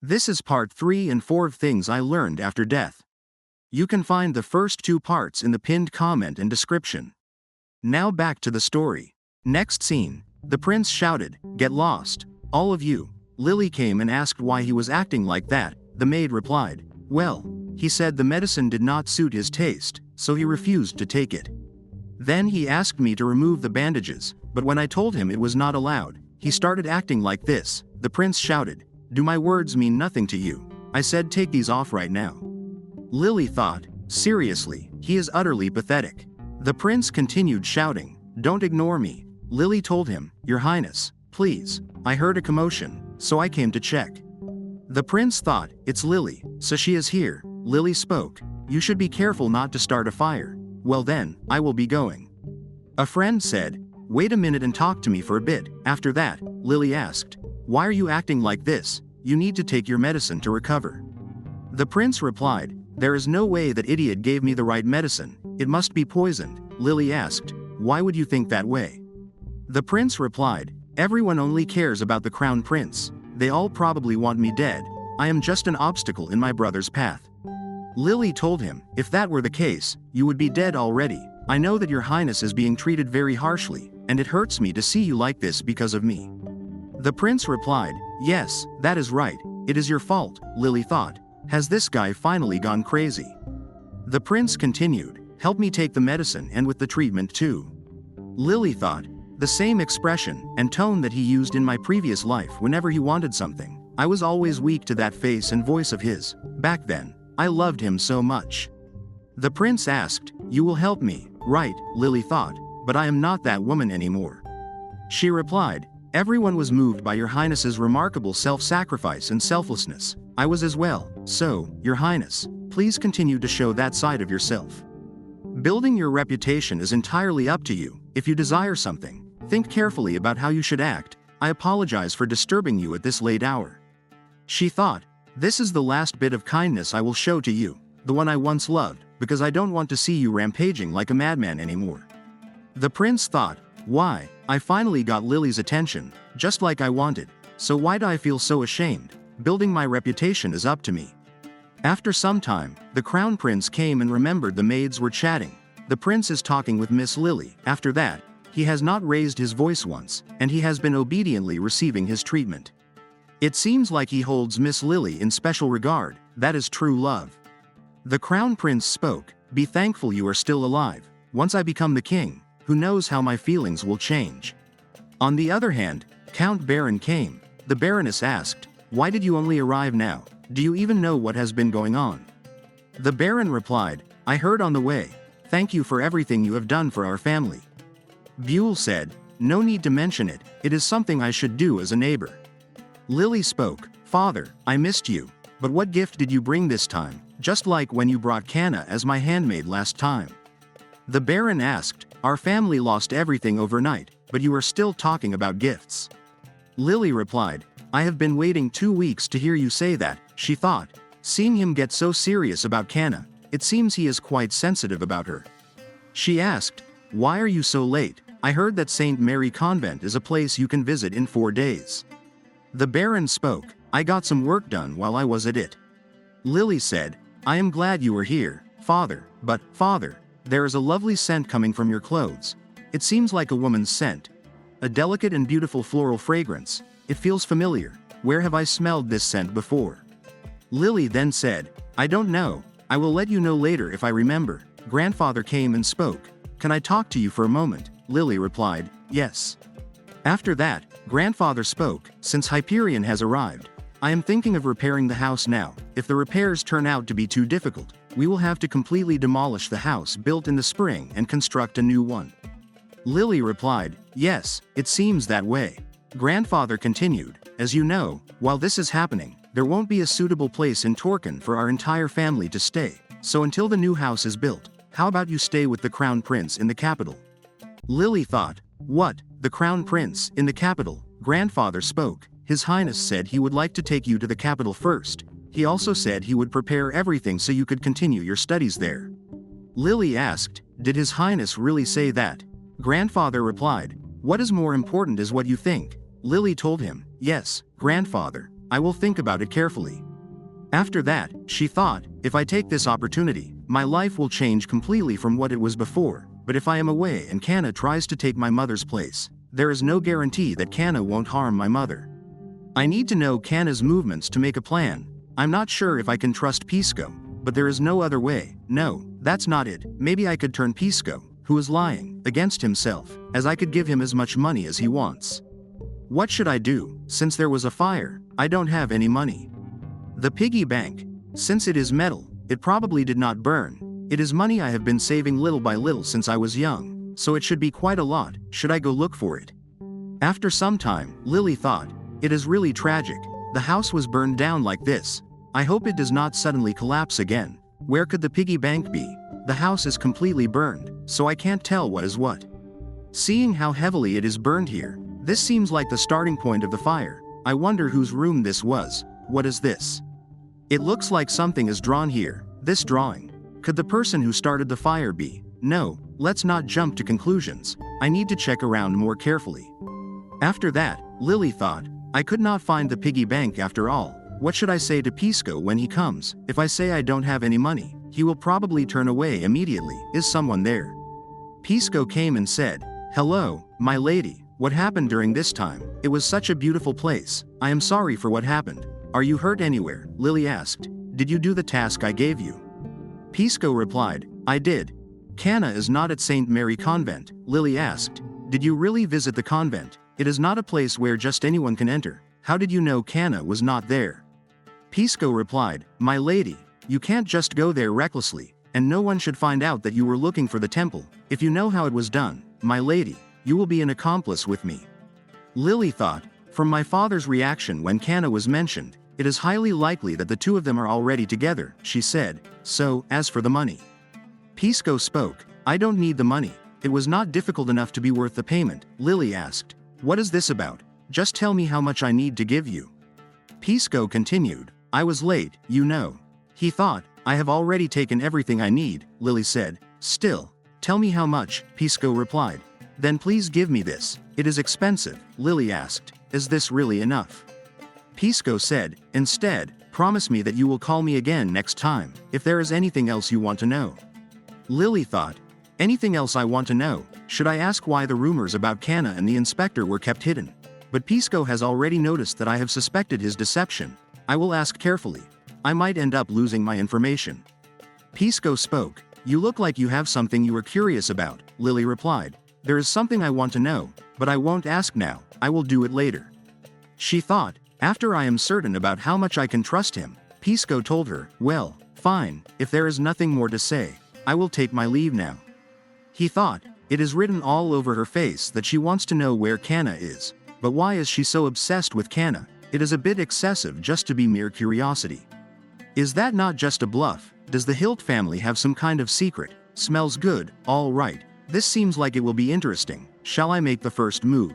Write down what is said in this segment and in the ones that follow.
This is part 3 and 4 of things I learned after death. You can find the first 2 parts in the pinned comment and description. Now back to the story. Next scene. The prince shouted, "Get lost, all of you." Lily came and asked why he was acting like that. The maid replied, "Well, he said the medicine did not suit his taste, so he refused to take it. Then he asked me to remove the bandages, but when I told him it was not allowed, he started acting like this." The prince shouted, "Do my words mean nothing to you? I said take these off right now." Lily thought, seriously, he is utterly pathetic. The prince continued shouting, "Don't ignore me." Lily told him, "Your Highness, please, I heard a commotion, so I came to check." The prince thought, it's Lily, so she is here. Lily spoke, "You should be careful not to start a fire." "Well then, I will be going." A friend said, "Wait a minute and talk to me for a bit." After that, Lily asked, "Why are you acting like this? You need to take your medicine to recover." The prince replied, "There is no way that idiot gave me the right medicine. It must be poisoned." Lily asked, "Why would you think that way?" The prince replied, "Everyone only cares about the crown prince. They all probably want me dead. I am just an obstacle in my brother's path." Lily told him, "If that were the case, you would be dead already. I know that your highness is being treated very harshly, and it hurts me to see you like this because of me." The prince replied, "Yes, that is right. It is your fault." Lily thought, "Has this guy finally gone crazy?" The prince continued, "Help me take the medicine and with the treatment too." Lily thought, the same expression and tone that he used in my previous life whenever he wanted something. I was always weak to that face and voice of his. Back then, I loved him so much. The prince asked, "You will help me, right?" Lily thought, "But I am not that woman anymore." She replied, "Everyone was moved by your highness's remarkable self-sacrifice and selflessness. I was as well. So, your highness, please continue to show that side of yourself. Building your reputation is entirely up to you. If you desire something, think carefully about how you should act. I apologize for disturbing you at this late hour." She thought, "This is the last bit of kindness I will show to you, the one I once loved, because I don't want to see you rampaging like a madman anymore." The prince thought, "Why, I finally got Lily's attention, just like I wanted, so why do I feel so ashamed? Building my reputation is up to me." After some time, the crown prince came and remembered the maids were chatting. The prince is talking with Miss Lily. After that, he has not raised his voice once, and he has been obediently receiving his treatment. It seems like he holds Miss Lily in special regard. That is true love. The crown prince spoke, "Be thankful you are still alive. Once I become the king, who knows how my feelings will change." On the other hand, Count Baron came. The Baroness asked, "Why did you only arrive now? Do you even know what has been going on?" The Baron replied, "I heard on the way. Thank you for everything you have done for our family." Buell said, "No need to mention it, it is something I should do as a neighbor." Lily spoke, "Father, I missed you. But what gift did you bring this time? Just like when you brought Cana as my handmaid last time." The Baron asked, "Our family lost everything overnight, but you are still talking about gifts." Lily replied, "I have been waiting 2 weeks to hear you say that." She thought, seeing him get so serious about Cana, it seems he is quite sensitive about her. She asked, "Why are you so late? I heard that St. Mary Convent is a place you can visit in 4 days." The Baron spoke, "I got some work done while I was at it." Lily said, "I am glad you were here, father, but, father, there is a lovely scent coming from your clothes. It seems like a woman's scent. A delicate and beautiful floral fragrance. It feels familiar. Where have I smelled this scent before?" Lily then said, "I don't know. I will let you know later if I remember." Grandfather came and spoke. "Can I talk to you for a moment?" Lily replied, "Yes." After that, Grandfather spoke, "Since Hyperion has arrived, I am thinking of repairing the house now. If the repairs turn out to be too difficult, we will have to completely demolish the house built in the spring and construct a new one." Lily replied, "Yes, it seems that way." Grandfather continued, "As you know, while this is happening, there won't be a suitable place in Torquin for our entire family to stay, so until the new house is built, how about you stay with the crown prince in the capital?" Lily thought, "What, the crown prince, in the capital?" Grandfather spoke, "His Highness said he would like to take you to the capital first. He also said he would prepare everything so you could continue your studies there." Lily asked, "Did His Highness really say that?" Grandfather replied, "What is more important is what you think." Lily told him, "Yes, Grandfather, I will think about it carefully. After that, she thought, if I take this opportunity, my life will change completely from what it was before, but if I am away and Cana tries to take my mother's place, there is no guarantee that Cana won't harm my mother. I need to know Cana's movements to make a plan. I'm not sure if I can trust Pisco, but there is no other way. No, that's not it. Maybe I could turn Pisco, who is lying, against himself, as I could give him as much money as he wants. What should I do? Since there was a fire, I don't have any money. The piggy bank. Since it is metal, it probably did not burn. It is money I have been saving little by little since I was young, so it should be quite a lot. Should I go look for it? After some time, Lily thought, it is really tragic. The house was burned down like this. I hope it does not suddenly collapse again. Where could the piggy bank be? The house is completely burned, so I can't tell what is what. Seeing how heavily it is burned here, this seems like the starting point of the fire. I wonder whose room this was. What is this? It looks like something is drawn here. This drawing. Could the person who started the fire be? No, let's not jump to conclusions. I need to check around more carefully. After that, Lily thought, I could not find the piggy bank after all. What should I say to Pisco when he comes? If I say I don't have any money, he will probably turn away immediately. Is someone there? Pisco came and said, hello, my lady. What happened during this time? It was such a beautiful place. I am sorry for what happened. Are you hurt anywhere? Lily asked. Did you do the task I gave you? Pisco replied, I did. Cana is not at St. Mary Convent. Lily asked, did you really visit the convent? It is not a place where just anyone can enter. How did you know Cana was not there? Pisco replied, my lady, you can't just go there recklessly, and no one should find out that you were looking for the temple. If you know how it was done, my lady, you will be an accomplice with me. Lily thought, from my father's reaction when Cana was mentioned, it is highly likely that the two of them are already together, she said. So, as for the money. Pisco spoke, I don't need the money. It was not difficult enough to be worth the payment. Lily asked, what is this about? Just tell me how much I need to give you. Pisco continued, I was late, you know. He thought, I have already taken everything I need, Lily said. Still, tell me how much, Pisco replied. Then please give me this. It is expensive, Lily asked. Is this really enough? Pisco said, instead, promise me that you will call me again next time, if there is anything else you want to know. Lily thought, anything else I want to know? Should I ask why the rumors about Cana and the inspector were kept hidden? But Pisco has already noticed that I have suspected his deception. I will ask carefully. I might end up losing my information. Pisco spoke, you look like you have something you are curious about, Lily replied. There is something I want to know, but I won't ask now, I will do it later. She thought, after I am certain about how much I can trust him. Pisco told her, well, fine, if there is nothing more to say, I will take my leave now. He thought, it is written all over her face that she wants to know where Cana is. But why is she so obsessed with Cana? It is a bit excessive just to be mere curiosity. Is that not just a bluff? Does the Hilt family have some kind of secret? Smells good, all right. This seems like it will be interesting. Shall I make the first move?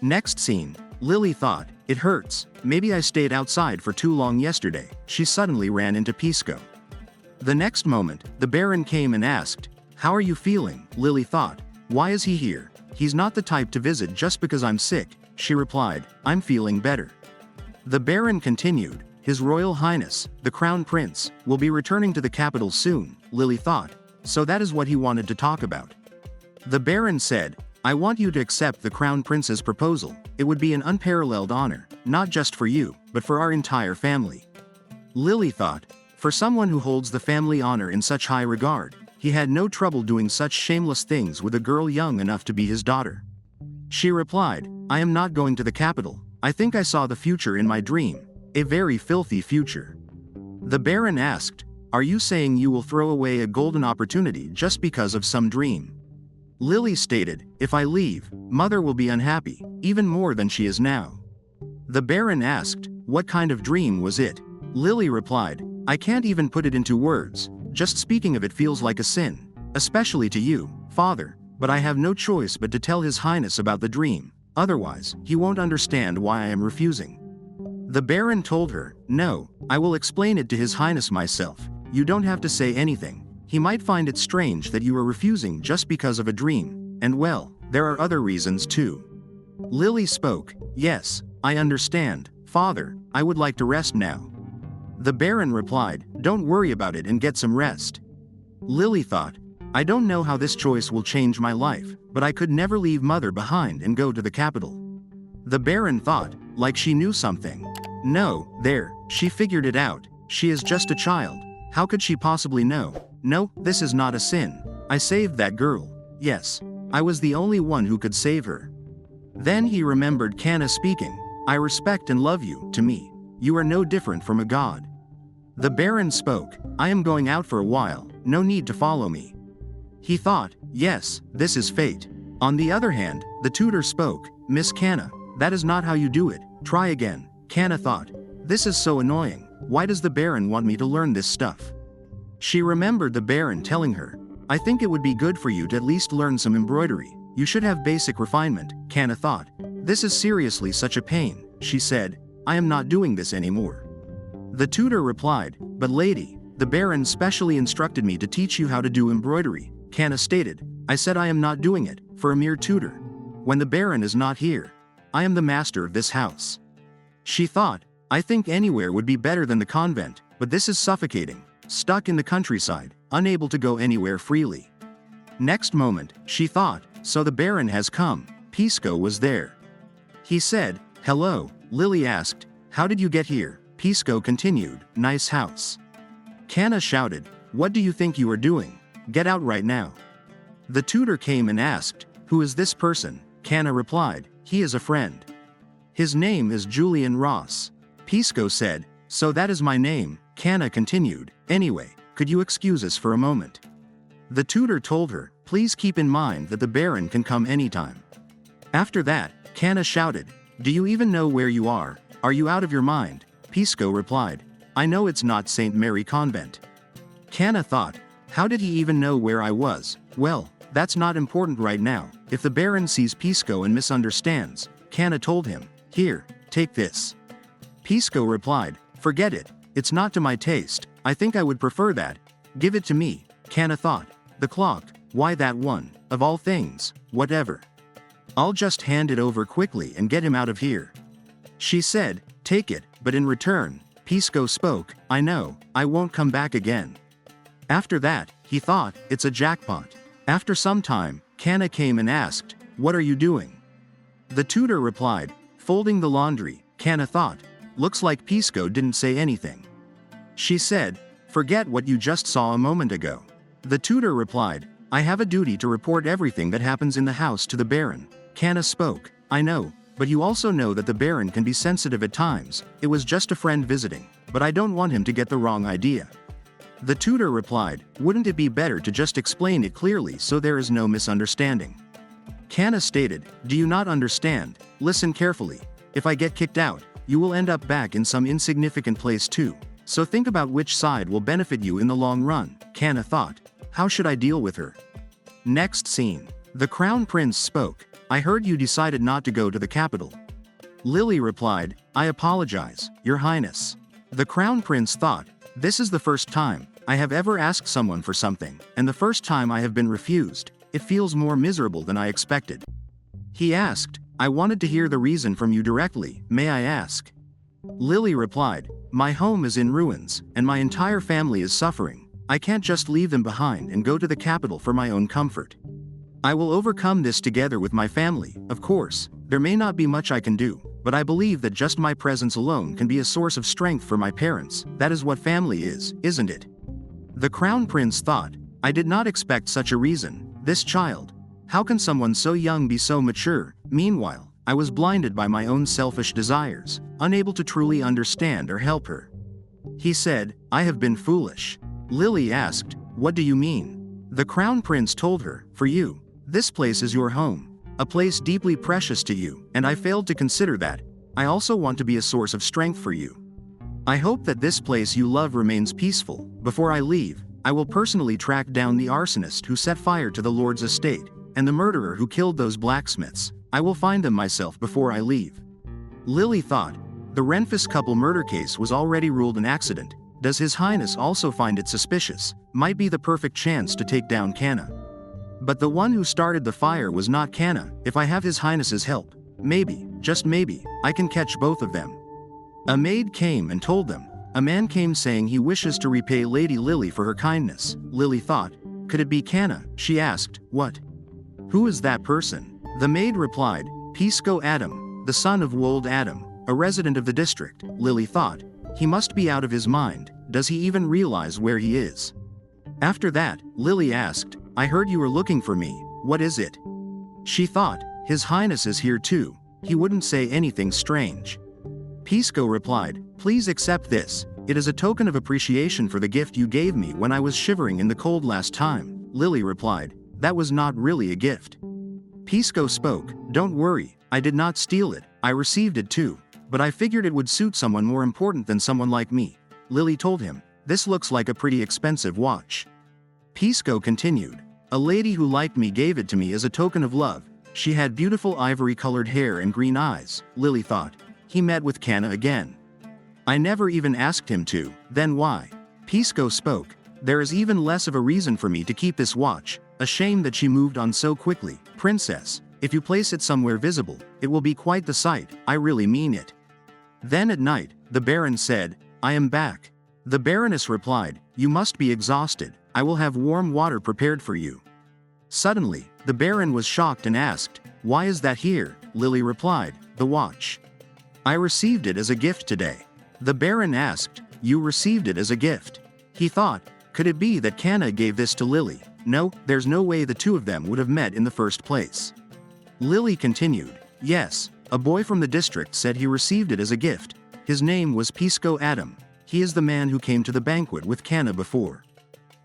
Next scene. Lily thought, it hurts. Maybe I stayed outside for too long yesterday. She suddenly ran into Pisco. The next moment, the Baron came and asked, how are you feeling? Lily thought, why is he here? He's not the type to visit just because I'm sick. She replied, I'm feeling better. The Baron continued, His Royal Highness, the Crown Prince, will be returning to the capital soon, Lily thought. So that is what he wanted to talk about. The Baron said, I want you to accept the Crown Prince's proposal. It would be an unparalleled honor, not just for you, but for our entire family. Lily thought, for someone who holds the family honor in such high regard, he had no trouble doing such shameless things with a girl young enough to be his daughter. She replied, I am not going to the capital. I think I saw the future in my dream. A very filthy future. The Baron asked, are you saying you will throw away a golden opportunity just because of some dream? Lily stated, if I leave, Mother will be unhappy, even more than she is now. The Baron asked, what kind of dream was it? Lily replied, I can't even put it into words. Just speaking of it feels like a sin. Especially to you, Father, but I have no choice but to tell His Highness about the dream. Otherwise, he won't understand why I am refusing. The Baron told her, no, I will explain it to His Highness myself. You don't have to say anything. He might find it strange that you are refusing just because of a dream. And well, there are other reasons too. Lily spoke, yes, I understand, father, I would like to rest now." The Baron replied, "Don't worry about it and get some rest." Lily thought, "I don't know how this choice will change my life, but I could never leave mother behind and go to the capital." The Baron thought, like she knew something. "No, there, she figured it out. She is just a child. How could she possibly know? No, this is not a sin. I saved that girl. Yes, I was the only one who could save her." Then he remembered Cana speaking, "I respect and love you. To me, you are no different from a god." The Baron spoke, "I am going out for a while, no need to follow me." He thought, yes, this is fate. On the other hand, the tutor spoke, "Miss Cana, that is not how you do it, try again." Cana thought, "This is so annoying, why does the Baron want me to learn this stuff?" She remembered the Baron telling her, "I think it would be good for you to at least learn some embroidery. You should have basic refinement." Cana thought, "This is seriously such a pain." She said, "I am not doing this anymore." The tutor replied, "But lady, the Baron specially instructed me to teach you how to do embroidery." Cana stated, "I said I am not doing it, for a mere tutor. When the Baron is not here, I am the master of this house." She thought, "I think anywhere would be better than the convent, but this is suffocating, stuck in the countryside, unable to go anywhere freely." Next moment, she thought, "So the Baron has come." Pisco was there. He said, "Hello." Lily asked, "How did you get here?" Pisco continued, "Nice house." Cana shouted, "What do you think you are doing? Get out right now." The tutor came and asked, "Who is this person?" Cana replied, "He is a friend. His name is Julian Ross." Pisco said, "So that is my name." Cana continued, "Anyway, could you excuse us for a moment?" The tutor told her, "Please keep in mind that the Baron can come anytime." After that, Cana shouted, "Do you even know where you are? Are you out of your mind?" Pisco replied, "I know it's not St. Mary Convent." Cana thought, "How did he even know where I was?" Well, that's not important right now. If the Baron sees Pisco and misunderstands, Cana told him, "Here, take this." Pisco replied, "Forget it, it's not to my taste. I think I would prefer that. Give it to me." Cana thought, "The clock, why that one? Of all things, whatever. I'll just hand it over quickly and get him out of here." She said, "Take it, but in return," Pisco spoke, "I know, I won't come back again." After that, he thought, it's a jackpot. After some time, Cana came and asked, "What are you doing?" The tutor replied, "Folding the laundry." Cana thought, "Looks like Pisco didn't say anything." She said, "Forget what you just saw a moment ago." The tutor replied, "I have a duty to report everything that happens in the house to the Baron." Cana spoke, "I know, but you also know that the Baron can be sensitive at times. It was just a friend visiting, but I don't want him to get the wrong idea." The tutor replied, "Wouldn't it be better to just explain it clearly so there is no misunderstanding?" Cana stated, "Do you not understand? Listen carefully. If I get kicked out, you will end up back in some insignificant place too. So think about which side will benefit you in the long run." Cana thought, "How should I deal with her?" Next scene. The Crown Prince spoke, "I heard you decided not to go to the capital." Lily replied, "I apologize, Your Highness." The Crown Prince thought, "This is the first time I have ever asked someone for something, and the first time I have been refused. It feels more miserable than I expected." He asked, "I wanted to hear the reason from you directly, may I ask?" Lily replied, "My home is in ruins, and my entire family is suffering. I can't just leave them behind and go to the capital for my own comfort. I will overcome this together with my family. Of course, there may not be much I can do, but I believe that just my presence alone can be a source of strength for my parents. That is what family is, isn't it?" The Crown Prince thought, "I did not expect such a reason. This child. How can someone so young be so mature?" Meanwhile, I was blinded by my own selfish desires, unable to truly understand or help her. He said, "I have been foolish." Lily asked, "What do you mean?" The Crown Prince told her, "For you, this place is your home, a place deeply precious to you, and I failed to consider that. I also want to be a source of strength for you. I hope that this place you love remains peaceful. Before I leave, I will personally track down the arsonist who set fire to the Lord's estate, and the murderer who killed those blacksmiths. I will find them myself before I leave." Lily thought, the Renfus couple murder case was already ruled an accident. Does His Highness also find it suspicious? Might be the perfect chance to take down Cana. But the one who started the fire was not Cana. If I have His Highness's help, maybe, just maybe, I can catch both of them. A maid came and told them. A man came saying he wishes to repay Lady Lily for her kindness. Lily thought, could it be Cana? She asked, what? Who is that person? The maid replied, Pisco Adam, the son of Wold Adam, a resident of the district. Lily thought, he must be out of his mind, does he even realize where he is? After that, Lily asked, I heard you were looking for me, what is it? She thought, His Highness is here too, he wouldn't say anything strange. Pisco replied, please accept this, it is a token of appreciation for the gift you gave me when I was shivering in the cold last time. Lily replied, that was not really a gift. Pisco spoke, don't worry, I did not steal it, I received it too, but I figured it would suit someone more important than someone like me. Lily told him, this looks like a pretty expensive watch. Pisco continued, a lady who liked me gave it to me as a token of love, she had beautiful ivory-colored hair and green eyes. Lily thought, he met with Cana again. I never even asked him to, then why? Pisco spoke, there is even less of a reason for me to keep this watch, a shame that she moved on so quickly. Princess, if you place it somewhere visible, it will be quite the sight, I really mean it. Then at night, the Baron said, I am back. The Baroness replied, you must be exhausted, I will have warm water prepared for you. Suddenly, the Baron was shocked and asked, why is that here? Lily replied, the watch. I received it as a gift today. The Baron asked, you received it as a gift? He thought, could it be that Cana gave this to Lily? No, there's no way the two of them would have met in the first place. Lily continued, yes, a boy from the district said he received it as a gift. His name was Pisco Adam. He is the man who came to the banquet with Cana before.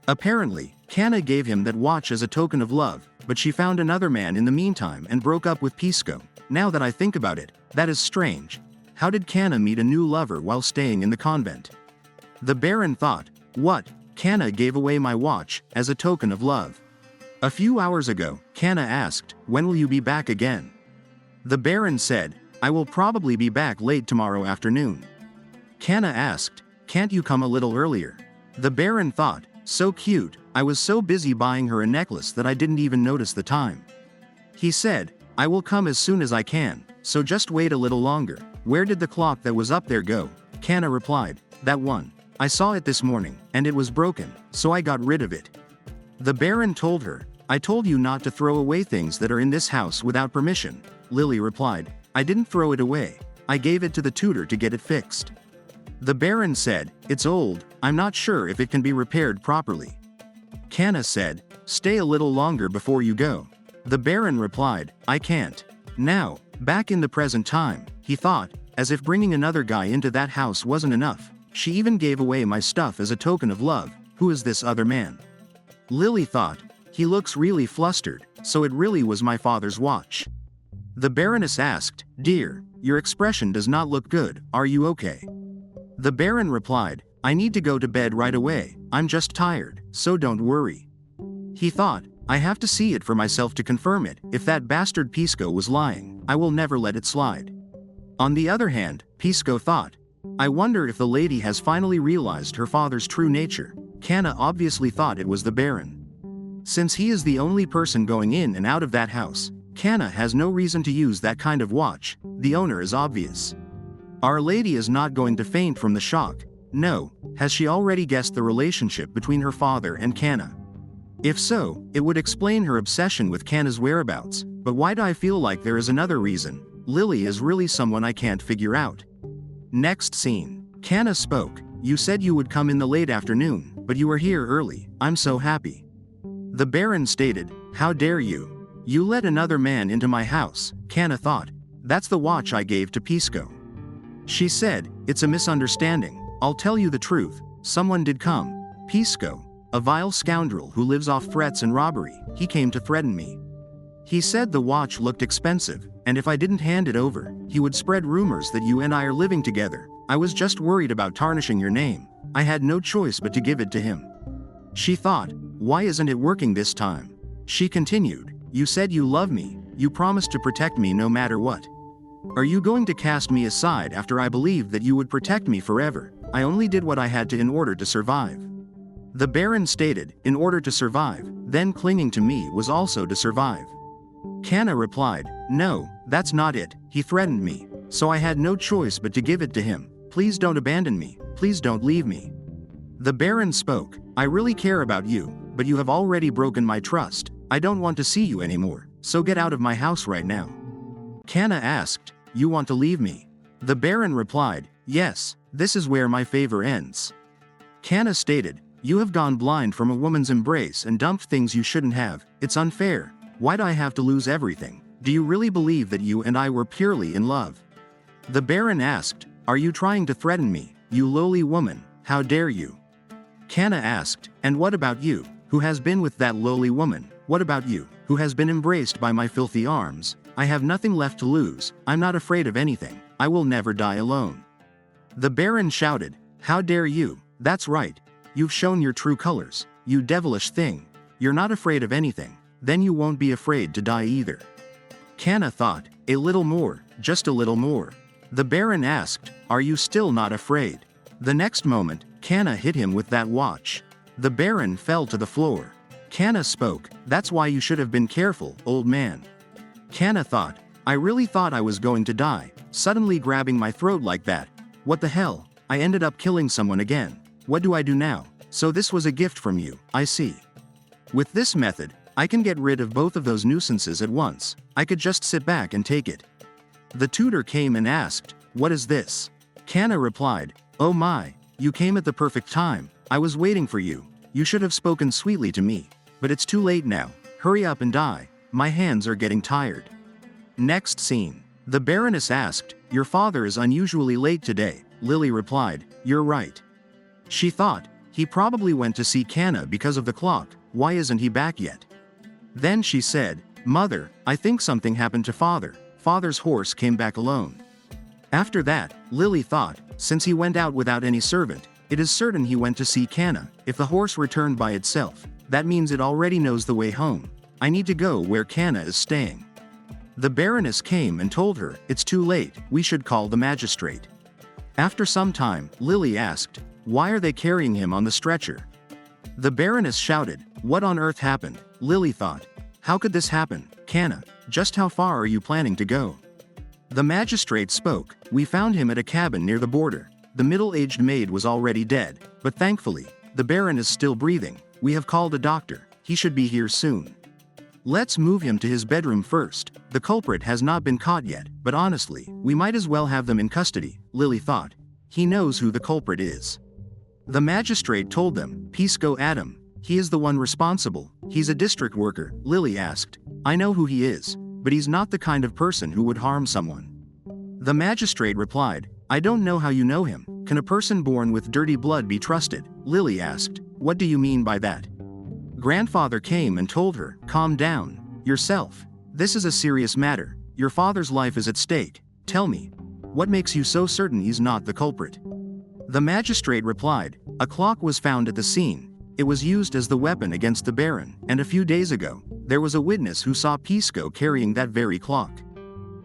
Apparently, Cana gave him that watch as a token of love, but she found another man in the meantime and broke up with Pisco. Now that I think about it, that is strange. How did Cana meet a new lover while staying in the convent? The Baron thought, what? Cana gave away my watch as a token of love. A few hours ago, Cana asked, when will you be back again? The Baron said, I will probably be back late tomorrow afternoon. Cana asked, can't you come a little earlier? The Baron thought, so cute, I was so busy buying her a necklace that I didn't even notice the time. He said, I will come as soon as I can, so just wait a little longer. Where did the clock that was up there go? Cana replied, that one. I saw it this morning, and it was broken, so I got rid of it. The Baron told her, I told you not to throw away things that are in this house without permission. Lily replied, I didn't throw it away, I gave it to the tutor to get it fixed. The Baron said, it's old, I'm not sure if it can be repaired properly. Cana said, stay a little longer before you go. The Baron replied, I can't. Now, back in the present time, he thought, as if bringing another guy into that house wasn't enough, she even gave away my stuff as a token of love. Who is this other man? Lily thought, he looks really flustered, so it really was my father's watch. The Baroness asked, dear, your expression does not look good, are you okay? The Baron replied, I need to go to bed right away, I'm just tired, so don't worry. He thought, I have to see it for myself to confirm it, if that bastard Pisco was lying, I will never let it slide. On the other hand, Pisco thought, I wonder if the lady has finally realized her father's true nature. Cana obviously thought it was the Baron. Since he is the only person going in and out of that house, Cana has no reason to use that kind of watch, the owner is obvious. Our lady is not going to faint from the shock. No, has she already guessed the relationship between her father and Cana? If so, it would explain her obsession with Cana's whereabouts, but why do I feel like there is another reason? Lily is really someone I can't figure out. Next scene. Cana spoke, you said you would come in the late afternoon, but you are here early, I'm so happy. The Baron stated, how dare you? You let another man into my house. Cana thought, that's the watch I gave to Pisco. She said, it's a misunderstanding, I'll tell you the truth, someone did come. Pisco, a vile scoundrel who lives off threats and robbery, he came to threaten me. He said the watch looked expensive, and if I didn't hand it over, he would spread rumors that you and I are living together. I was just worried about tarnishing your name. I had no choice but to give it to him. She thought, why isn't it working this time? She continued, you said you love me, you promised to protect me no matter what. Are you going to cast me aside after I believed that you would protect me forever? I only did what I had to in order to survive. The Baron stated, in order to survive, then clinging to me was also to survive. Cana replied, no, that's not it, he threatened me, so I had no choice but to give it to him. Please don't abandon me, please don't leave me. The Baron spoke, I really care about you, but you have already broken my trust. I don't want to see you anymore, so get out of my house right now. Cana asked, you want to leave me? The Baron replied, yes, this is where my favor ends. Cana stated, you have gone blind from a woman's embrace and dumped things you shouldn't have. It's unfair. Why do I have to lose everything? Do you really believe that you and I were purely in love? The Baron asked, are you trying to threaten me, you lowly woman? How dare you? Cana asked, and what about you, who has been with that lowly woman? What about you, who has been embraced by my filthy arms? I have nothing left to lose. I'm not afraid of anything. I will never die alone. The Baron shouted, how dare you? That's right. You've shown your true colors, you devilish thing. You're not afraid of anything, then you won't be afraid to die either. Cana thought, a little more, just a little more. The Baron asked, are you still not afraid? The next moment, Cana hit him with that watch. The Baron fell to the floor. Cana spoke, that's why you should have been careful, old man. Cana thought, I really thought I was going to die, suddenly grabbing my throat like that. What the hell, I ended up killing someone again. What do I do now? So this was a gift from you, I see. With this method, I can get rid of both of those nuisances at once. I could just sit back and take it. The tutor came and asked, what is this? Cana replied, oh my, you came at the perfect time. I was waiting for you. You should have spoken sweetly to me. But it's too late now. Hurry up and die. My hands are getting tired. Next scene. The Baroness asked, your father is unusually late today. Lily replied, you're right. She thought, he probably went to see Cana because of the clock. Why isn't he back yet? Then she said, Mother, I think something happened to father. Father's horse came back alone. After that, Lily thought, since he went out without any servant, it is certain he went to see Cana. If the horse returned by itself, that means it already knows the way home. I need to go where Cana is staying. The Baroness came and told her, it's too late, we should call the magistrate. After some time, Lily asked, why are they carrying him on the stretcher? The Baroness shouted, what on earth happened? Lily thought, how could this happen? Cana, just how far are you planning to go? The magistrate spoke, we found him at a cabin near the border. The middle-aged maid was already dead, but thankfully, the Baron is still breathing. We have called a doctor, he should be here soon. Let's move him to his bedroom first. The culprit has not been caught yet, but honestly, we might as well have them in custody, Lily thought. He knows who the culprit is. The magistrate told them, Pisco Adam. He is the one responsible. He's a district worker, Lily asked. I know who he is, but he's not the kind of person who would harm someone. The magistrate replied, I don't know how you know him. Can a person born with dirty blood be trusted? Lily asked, what do you mean by that? Grandfather came and told her, calm down, yourself. This is a serious matter. Your father's life is at stake. Tell me, what makes you so certain he's not the culprit? The magistrate replied, a clock was found at the scene. It was used as the weapon against the Baron, and a few days ago, there was a witness who saw Pisco carrying that very clock.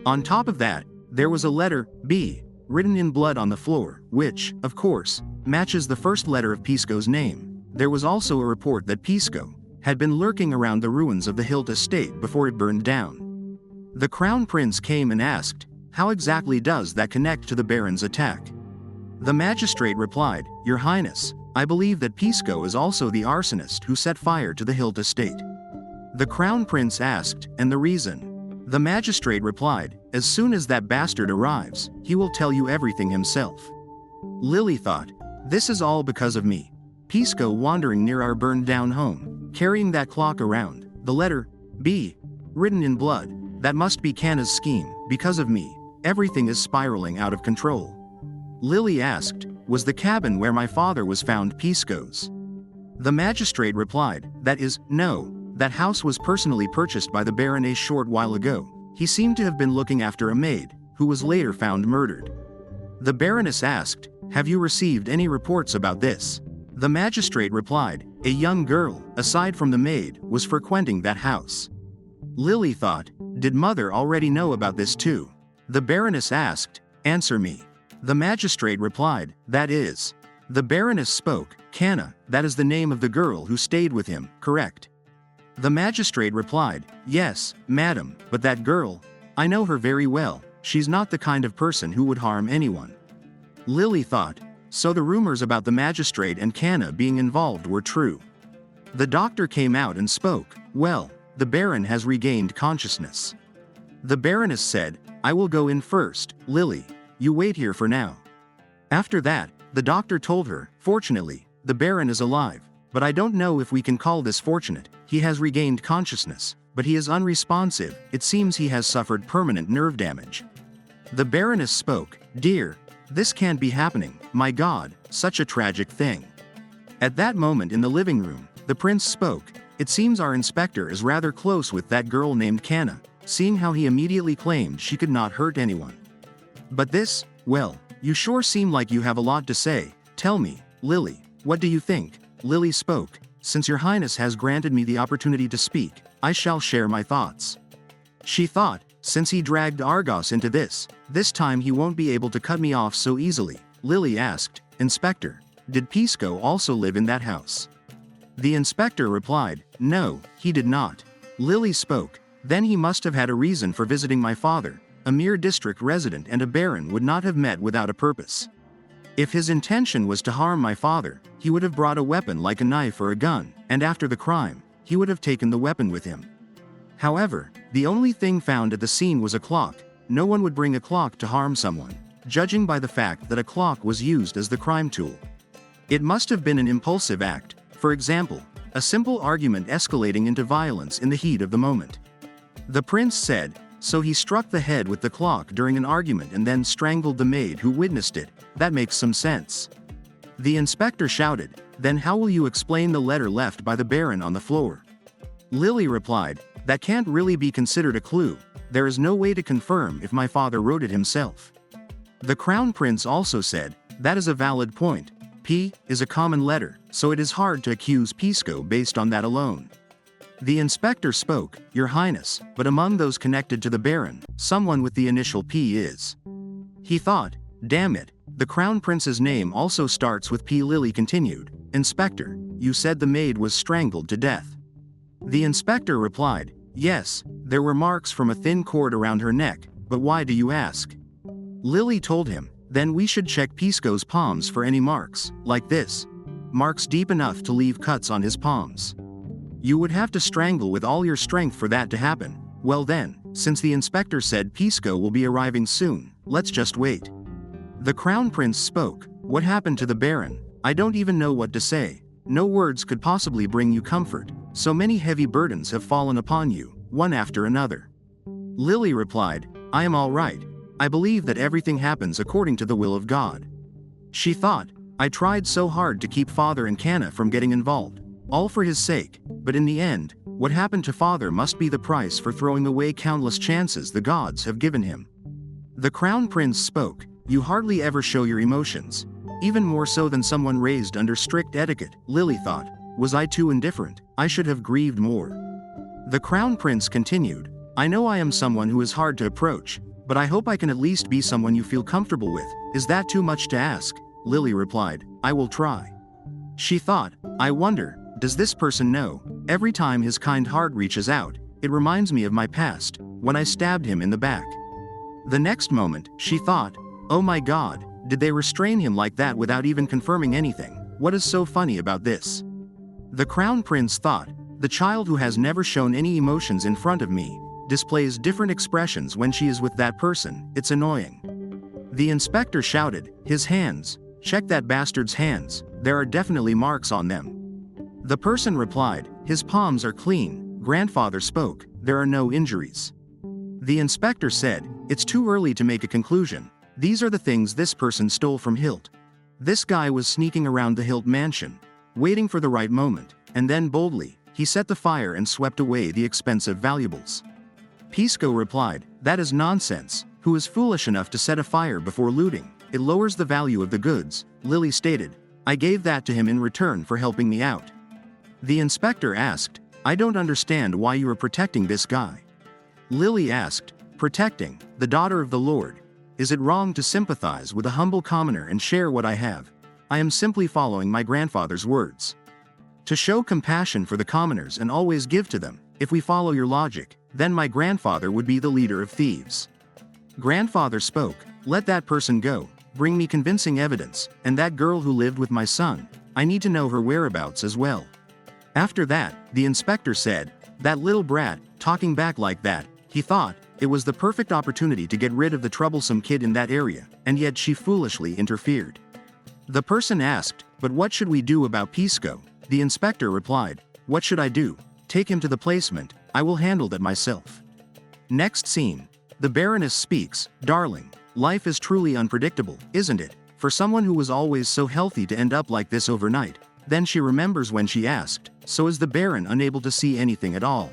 On top of that, there was a letter, B, written in blood on the floor, which, of course, matches the first letter of Pisco's name. There was also a report that Pisco had been lurking around the ruins of the Hilt estate before it burned down. The Crown Prince came and asked, how exactly does that connect to the Baron's attack? The magistrate replied, Your Highness, I believe that Pisco is also the arsonist who set fire to the Hilt estate. The Crown Prince asked, and the reason? The magistrate replied, as soon as that bastard arrives, he will tell you everything himself. Lily thought, this is all because of me. Pisco wandering near our burned down home, carrying that clock around, the letter, B, written in blood, that must be Cana's scheme. Because of me, everything is spiraling out of control. Lily asked, was the cabin where my father was found Pisco's? The magistrate replied, that is, no, that house was personally purchased by the Baron a short while ago. He seemed to have been looking after a maid, who was later found murdered. The Baroness asked, have you received any reports about this? The magistrate replied, a young girl, aside from the maid, was frequenting that house. Lily thought, did mother already know about this too? The Baroness asked, answer me. The magistrate replied, that is. The Baroness spoke, Cana, that is the name of the girl who stayed with him, correct? The magistrate replied, yes, madam, but that girl, I know her very well, she's not the kind of person who would harm anyone. Lily thought, so the rumors about the magistrate and Cana being involved were true. The doctor came out and spoke. Well, the Baron has regained consciousness. The Baroness said, I will go in first. Lily, you wait here for now. After that, the doctor told her, fortunately, the Baron is alive, but I don't know if we can call this fortunate. He has regained consciousness, but he is unresponsive. It seems he has suffered permanent nerve damage. The Baroness spoke, dear, this can't be happening. My God, such a tragic thing. At that moment in the living room, the prince spoke, it seems our inspector is rather close with that girl named Cana, seeing how he immediately claimed she could not hurt anyone. But this, well, you sure seem like you have a lot to say. Tell me, Lily, what do you think? Lily spoke, since your highness has granted me the opportunity to speak, I shall share my thoughts. She thought, since he dragged Argos into this time he won't be able to cut me off so easily. Lily asked, Inspector, did Pisco also live in that house? The inspector replied, no, he did not. Lily spoke, then he must have had a reason for visiting my father. A mere district resident and a baron would not have met without a purpose. If his intention was to harm my father, he would have brought a weapon like a knife or a gun, and after the crime, he would have taken the weapon with him. However, the only thing found at the scene was a clock. No one would bring a clock to harm someone, judging by the fact that a clock was used as the crime tool. It must have been an impulsive act, for example, a simple argument escalating into violence in the heat of the moment. The prince said, so he struck the head with the clock during an argument and then strangled the maid who witnessed it. That makes some sense. The inspector shouted, then how will you explain the letter left by the Baron on the floor? Lily replied, that can't really be considered a clue. There is no way to confirm if my father wrote it himself. The Crown Prince also said, that is a valid point. P is a common letter, so it is hard to accuse Pisco based on that alone. The inspector spoke, Your Highness, but among those connected to the Baron, someone with the initial P is. He thought, damn it, the Crown Prince's name also starts with P. Lily continued, Inspector, you said the maid was strangled to death. The inspector replied, yes, there were marks from a thin cord around her neck, but why do you ask? Lily told him, then we should check Pisco's palms for any marks, like this. Marks deep enough to leave cuts on his palms. You would have to strangle with all your strength for that to happen. Well then, since the inspector said Pisco will be arriving soon, let's just wait. The Crown Prince spoke, what happened to the Baron? I don't even know what to say. No words could possibly bring you comfort. So many heavy burdens have fallen upon you, one after another. Lily replied, I am all right. I believe that everything happens according to the will of God. She thought, I tried so hard to keep Father and Cana from getting involved, all for his sake, but in the end, what happened to Father must be the price for throwing away countless chances the gods have given him. The Crown Prince spoke, you hardly ever show your emotions, even more so than someone raised under strict etiquette. Lily thought, was I too indifferent? I should have grieved more. The Crown Prince continued, I know I am someone who is hard to approach, but I hope I can at least be someone you feel comfortable with. Is that too much to ask? Lily replied, I will try. She thought, I wonder, does this person know? Every time his kind heart reaches out, it reminds me of my past, when I stabbed him in the back. The next moment, she thought, oh my God, did they restrain him like that without even confirming anything? What is so funny about this? The Crown Prince thought, the child who has never shown any emotions in front of me, displays different expressions when she is with that person. It's annoying. The inspector shouted, his hands, check that bastard's hands, there are definitely marks on them. The person replied, his palms are clean. Grandfather spoke, there are no injuries. The inspector said, it's too early to make a conclusion. These are the things this person stole from Hilt. This guy was sneaking around the Hilt mansion, waiting for the right moment, and then boldly, he set the fire and swept away the expensive valuables. Pisco replied, that is nonsense. Who is foolish enough to set a fire before looting? It lowers the value of the goods. Lily stated, I gave that to him in return for helping me out. The inspector asked, I don't understand why you are protecting this guy. Lily asked, protecting the daughter of the Lord. Is it wrong to sympathize with a humble commoner and share what I have? I am simply following my grandfather's words. To show compassion for the commoners and always give to them. If we follow your logic, then my grandfather would be the leader of thieves. Grandfather spoke, let that person go. bring me convincing evidence, and that girl who lived with my son, I need to know her whereabouts as well. After that, the inspector said, that little brat, talking back like that, he thought, it was the perfect opportunity to get rid of the troublesome kid in that area, and yet she foolishly interfered. The person asked, but what should we do about Pisco? The inspector replied, what should I do? Take him to the placement, I will handle that myself. Next scene. The Baroness speaks, darling, life is truly unpredictable, isn't it? For someone who was always so healthy to end up like this overnight. Then she remembers when she asked, so is the Baron unable to see anything at all?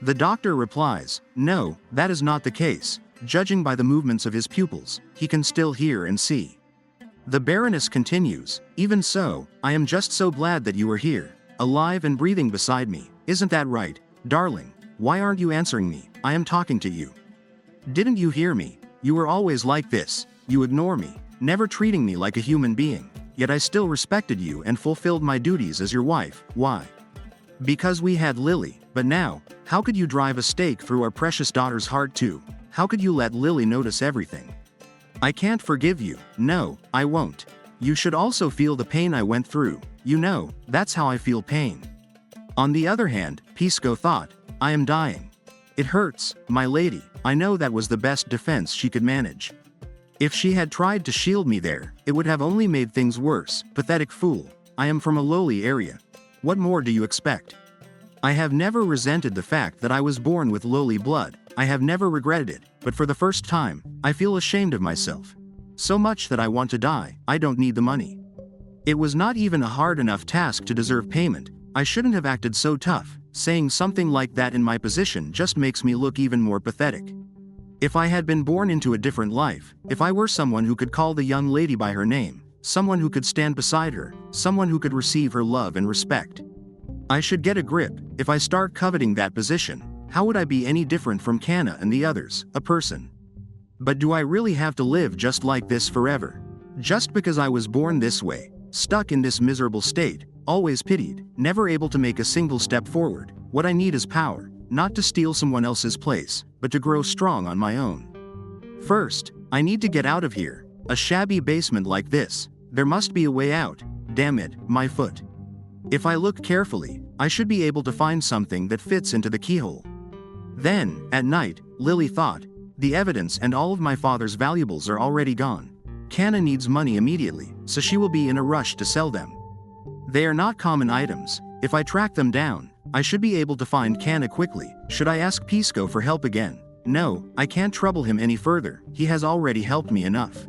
The doctor replies, no, that is not the case. Judging by the movements of his pupils, he can still hear and see. The Baroness continues, even so, I am just so glad that you are here, alive and breathing beside me, isn't that right, darling? Why aren't you answering me? I am talking to you. Didn't you hear me? You were always like this, you ignore me, never treating me like a human being, yet I still respected you and fulfilled my duties as your wife. Why? Because we had Lily, but now, how could you drive a stake through our precious daughter's heart too? How could you let Lily notice everything? I can't forgive you, no, I won't. You should also feel the pain I went through, you know, that's how I feel pain. On the other hand, Pisco thought, I am dying. It hurts, my lady, I know that was the best defense she could manage. If she had tried to shield me there, it would have only made things worse, pathetic fool, I am from a lowly area. What more do you expect? I have never resented the fact that I was born with lowly blood, I have never regretted it, but for the first time, I feel ashamed of myself. So much that I want to die, I don't need the money. It was not even a hard enough task to deserve payment, I shouldn't have acted so tough, saying something like that in my position just makes me look even more pathetic. If I had been born into a different life, if I were someone who could call the young lady by her name, someone who could stand beside her, someone who could receive her love and respect. I should get a grip. If I start coveting that position, how would I be any different from Cana and the others, a person? But do I really have to live just like this forever? Just because I was born this way, stuck in this miserable state, always pitied, never able to make a single step forward. What I need is power, not to steal someone else's place, but to grow strong on my own. First, I need to get out of here. A shabby basement like this. There must be a way out. Damn it, my foot. If I look carefully, I should be able to find something that fits into the keyhole. Then, at night, Lily thought, the evidence and all of my father's valuables are already gone. Cana needs money immediately, so she will be in a rush to sell them. They are not common items. If I track them down, I should be able to find Cana quickly. Should I ask Pisco for help again? No, I can't trouble him any further, he has already helped me enough.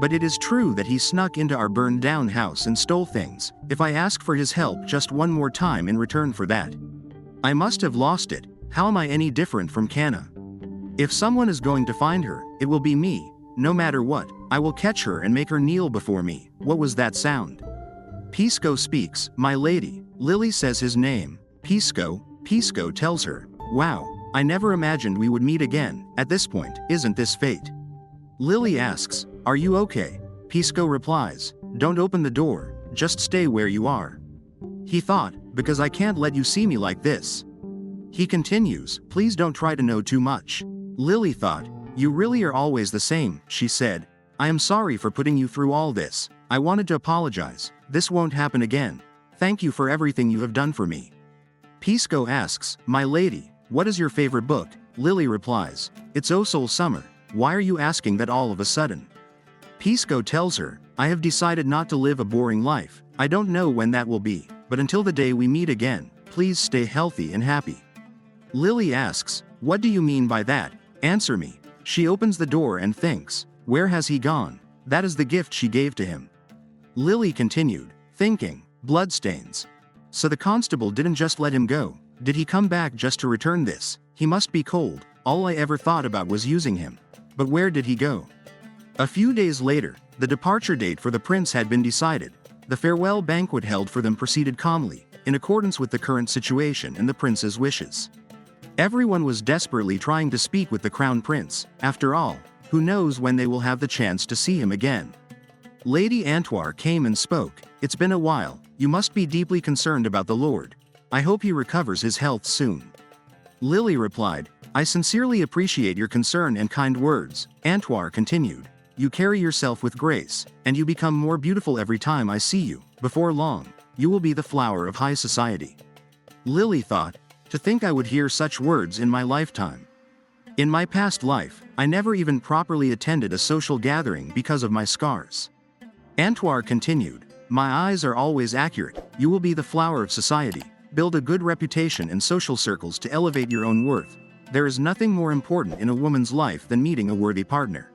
But it is true that he snuck into our burned down house and stole things. If I ask for his help just one more time in return for that, I must have lost it. How am I any different from Cana? If someone is going to find her, it will be me. No matter what, I will catch her and make her kneel before me. What was that sound? Pisco speaks, my lady. Lily says his name. Pisco. Pisco tells her, wow, I never imagined we would meet again. At this point, isn't this fate? Lily asks, are you okay? Pisco replies, don't open the door, just stay where you are. He thought, because I can't let you see me like this. He continues, please don't try to know too much. Lily thought, you really are always the same, she said. I am sorry for putting you through all this. I wanted to apologize. This won't happen again. Thank you for everything you have done for me. Pisco asks, my lady, what is your favorite book? Lily replies, it's O Soul Summer. Why are you asking that all of a sudden? Pisco tells her, I have decided not to live a boring life. I don't know when that will be, but until the day we meet again, please stay healthy and happy. Lily asks, what do you mean by that? Answer me. She opens the door and thinks, where has he gone? That is the gift she gave to him. Lily continued, thinking, bloodstains. So the constable didn't just let him go. Did he come back just to return this? He must be cold. All I ever thought about was using him. But where did he go? A few days later, the departure date for the prince had been decided. The farewell banquet held for them proceeded calmly, in accordance with the current situation and the prince's wishes. Everyone was desperately trying to speak with the crown prince. After all, who knows when they will have the chance to see him again? Lady Antoire came and spoke. It's been a while. You must be deeply concerned about the lord. I hope he recovers his health soon. Lily replied, I sincerely appreciate your concern and kind words. Antoire continued, you carry yourself with grace, and you become more beautiful every time I see you. Before long, you will be the flower of high society. Lily thought, to think I would hear such words in my lifetime. In my past life, I never even properly attended a social gathering because of my scars. Antoine continued, my eyes are always accurate, you will be the flower of society. Build a good reputation in social circles to elevate your own worth. There is nothing more important in a woman's life than meeting a worthy partner.